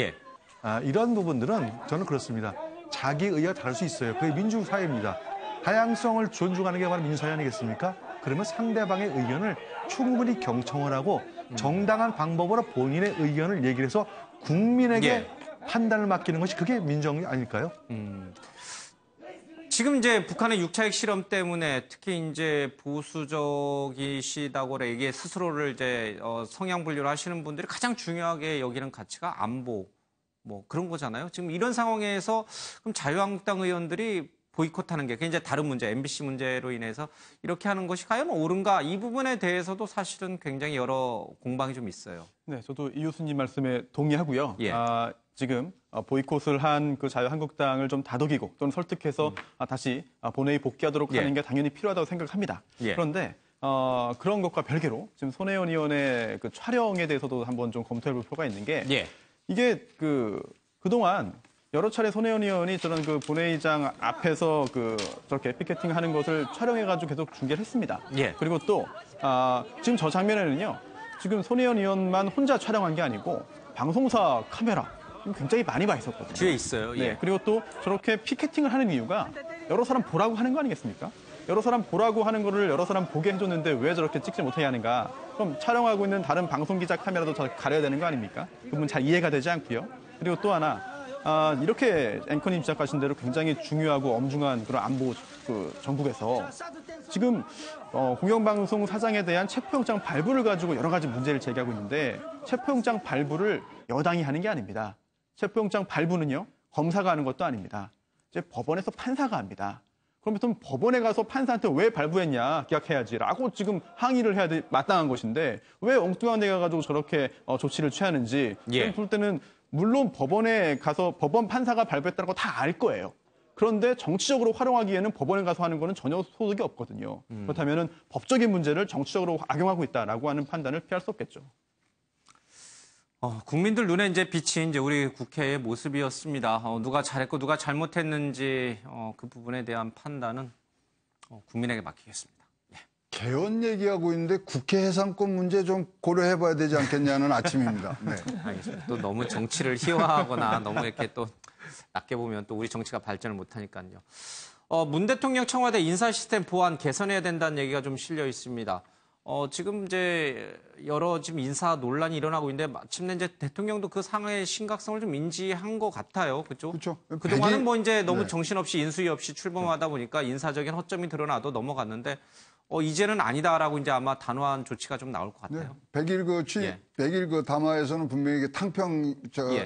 이런 부분들은 저는 그렇습니다. 자기 의견이 다를 수 있어요. 그게 민주사회입니다. 다양성을 존중하는 게 바로 민주사회 아니겠습니까? 그러면 상대방의 의견을 충분히 경청을 하고 정당한 방법으로 본인의 의견을 얘기를 해서 국민에게 판단을 맡기는 것이 그게 민정이 아닐까요? 지금 이제 북한의 6차 핵실험 때문에 특히 이제 보수적이시다고 이게 스스로를 이제 성향 분류를 하시는 분들이 가장 중요하게 여기는 가치가 안보 뭐 그런 거잖아요. 지금 이런 상황에서 그럼 자유한국당 의원들이 보이콧하는 게 굉장히 다른 문제, MBC 문제로 인해서 이렇게 하는 것이 과연 옳은가? 이 부분에 대해서도 사실은 굉장히 여러 공방이 좀 있어요. 네, 저도 이 교수님 말씀에 동의하고요. 지금 보이콧을 한 그 자유한국당을 좀 다독이고 또는 설득해서 다시 본회의 복귀하도록 하는 게 당연히 필요하다고 생각합니다. 그런데 그런 것과 별개로 지금 손혜원 의원의 그 촬영에 대해서도 한번 좀 검토해볼 필요가 있는 게 이게 그동안 여러 차례 손혜원 의원이 저는 그 본회의장 앞에서 저렇게 피켓팅 하는 것을 촬영해가지고 계속 중계를 했습니다. 그리고 또, 지금 저 장면에는요, 지금 손혜원 의원만 혼자 촬영한 게 아니고, 방송사 카메라, 굉장히 많이 와 있었거든요. 뒤에 있어요. 그리고 또 저렇게 피켓팅을 하는 이유가 여러 사람 보라고 하는 거 아니겠습니까? 여러 사람 보라고 하는 거를 여러 사람 보게 해줬는데 왜 저렇게 찍지 못하게 하는가? 그럼 촬영하고 있는 다른 방송기자 카메라도 저렇게 가려야 되는 거 아닙니까? 그 부분 잘 이해가 되지 않고요. 그리고 또 하나, 이렇게 앵커님 지적하신 대로 굉장히 중요하고 엄중한 그런 안보 전국에서 지금 공영방송 사장에 대한 체포영장 발부를 가지고 여러 가지 문제를 제기하고 있는데 체포영장 발부를 여당이 하는 게 아닙니다. 체포영장 발부는요 검사가 하는 것도 아닙니다. 이제 법원에서 판사가 합니다. 그러면 법원에 가서 판사한테 왜 발부했냐 기각해야지라고 지금 항의를 해야 마땅한 것인데 왜 엉뚱한 데 가가지고 저렇게 조치를 취하는지 볼 때는 물론 법원에 가서 법원 판사가 발부했다는 거 다 알 거예요. 그런데 정치적으로 활용하기에는 법원에 가서 하는 거는 전혀 소득이 없거든요. 그렇다면 법적인 문제를 정치적으로 악용하고 있다라고 하는 판단을 피할 수 없겠죠. 국민들 눈에 이제 비친 이제 우리 국회의 모습이었습니다. 누가 잘했고 누가 잘못했는지 그 부분에 대한 판단은 국민에게 맡기겠습니다. 개헌 얘기하고 있는데 국회 해상권 문제 좀 고려해봐야 되지 않겠냐는 아침입니다. 네. 알겠습니다. 또 너무 정치를 희화하거나 너무 이렇게 또 낮게 보면 또 우리 정치가 발전을 못하니까요. 문 대통령 청와대 인사 시스템 보완 개선해야 된다는 얘기가 좀 실려 있습니다. 지금 이제 여러 지금 인사 논란이 일어나고 있는데 마침내 이제 대통령도 그 상황의 심각성을 좀 인지한 것 같아요. 그렇죠? 그렇죠. 그동안은 뭐 이제 너무 정신없이 인수위 없이 출범하다 보니까 인사적인 허점이 드러나도 넘어갔는데 이제는 아니다라고 이제 아마 단호한 조치가 좀 나올 것 같아요. 100일 그 담화에서는 분명히 탕평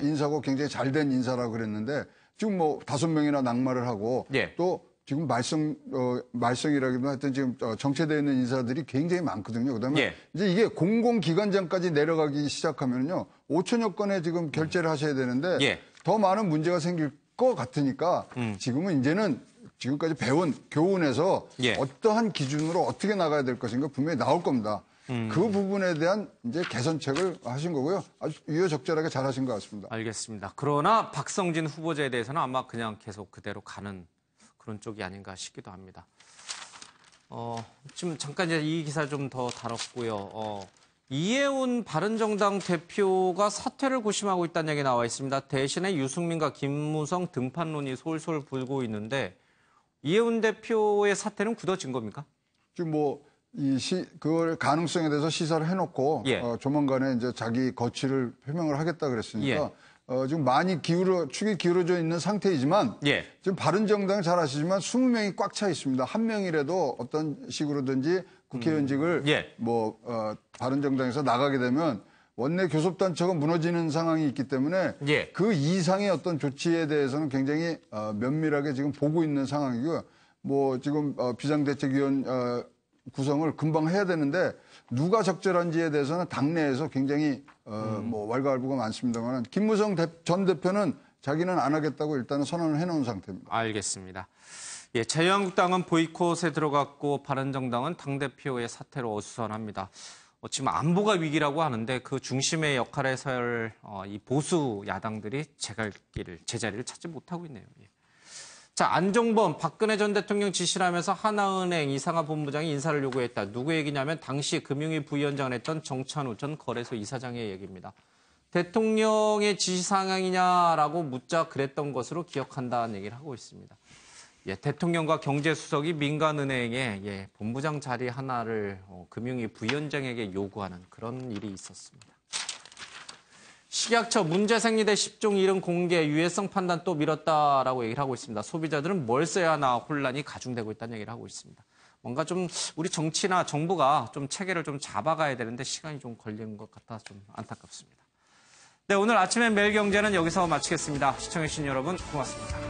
인사고 굉장히 잘된 인사라고 그랬는데 지금 뭐 5명이나 낙마를 하고 또 지금 말썽이라기보다 하여튼 지금 정체되어 있는 인사들이 굉장히 많거든요. 그다음에 이제 이게 공공기관장까지 내려가기 시작하면요 5천여 건의 지금 결재를 하셔야 되는데 더 많은 문제가 생길 것 같으니까 지금은 이제는 지금까지 배운 교훈에서 어떠한 기준으로 어떻게 나가야 될 것인가 분명히 나올 겁니다. 그 부분에 대한 이제 개선책을 하신 거고요. 아주 유효적절하게 잘 하신 것 같습니다. 알겠습니다. 그러나 박성진 후보자에 대해서는 아마 그냥 계속 그대로 가는 그런 쪽이 아닌가 싶기도 합니다. 지금 잠깐 이제 이 기사 좀 더 다뤘고요. 이해운 바른정당 대표가 사퇴를 고심하고 있다는 얘기 나와 있습니다. 대신에 유승민과 김무성 등판론이 솔솔 불고 있는데 이해운 대표의 사퇴는 굳어진 겁니까? 지금 그걸 가능성에 대해서 시사를 해놓고 조만간에 이제 자기 거취를 표명을 하겠다 그랬으니까 지금 많이 축이 기울어져 있는 상태이지만 지금 바른정당 잘 아시지만 20명이 꽉 차 있습니다. 한 명이라도 어떤 식으로든지 국회의원직을 바른정당에서 나가게 되면 원내 교섭단체가 무너지는 상황이 있기 때문에 그 이상의 어떤 조치에 대해서는 굉장히 면밀하게 지금 보고 있는 상황이고요. 지금 비상대책위원 구성을 금방 해야 되는데 누가 적절한지에 대해서는 당내에서 굉장히 왈가왈부가 많습니다만 김무성 전 대표는 자기는 안 하겠다고 일단은 선언을 해놓은 상태입니다. 알겠습니다. 자유한국당은 보이콧에 들어갔고 바른정당은 당대표의 사퇴로 어수선합니다. 지금 안보가 위기라고 하는데 그 중심의 역할에 설 이 보수 야당들이 제자리를 찾지 못하고 있네요. 자, 안종범 박근혜 전 대통령 지시를 하면서 하나은행 이상화 본부장이 인사를 요구했다. 누구 얘기냐면 당시 금융위 부위원장을 했던 정찬우 전 거래소 이사장의 얘기입니다. 대통령의 지시 상황이냐라고 묻자 그랬던 것으로 기억한다는 얘기를 하고 있습니다. 대통령과 경제수석이 민간은행에 본부장 자리 하나를 금융위 부위원장에게 요구하는 그런 일이 있었습니다. 식약처 문제생리대 10종 이름 공개 유해성 판단 또 미뤘다라고 얘기를 하고 있습니다. 소비자들은 뭘 써야 하나 혼란이 가중되고 있다는 얘기를 하고 있습니다. 뭔가 좀 우리 정치나 정부가 좀 체계를 좀 잡아가야 되는데 시간이 좀 걸리는 것 같아서 좀 안타깝습니다. 네, 오늘 아침의 매일경제는 여기서 마치겠습니다. 시청해주신 여러분 고맙습니다.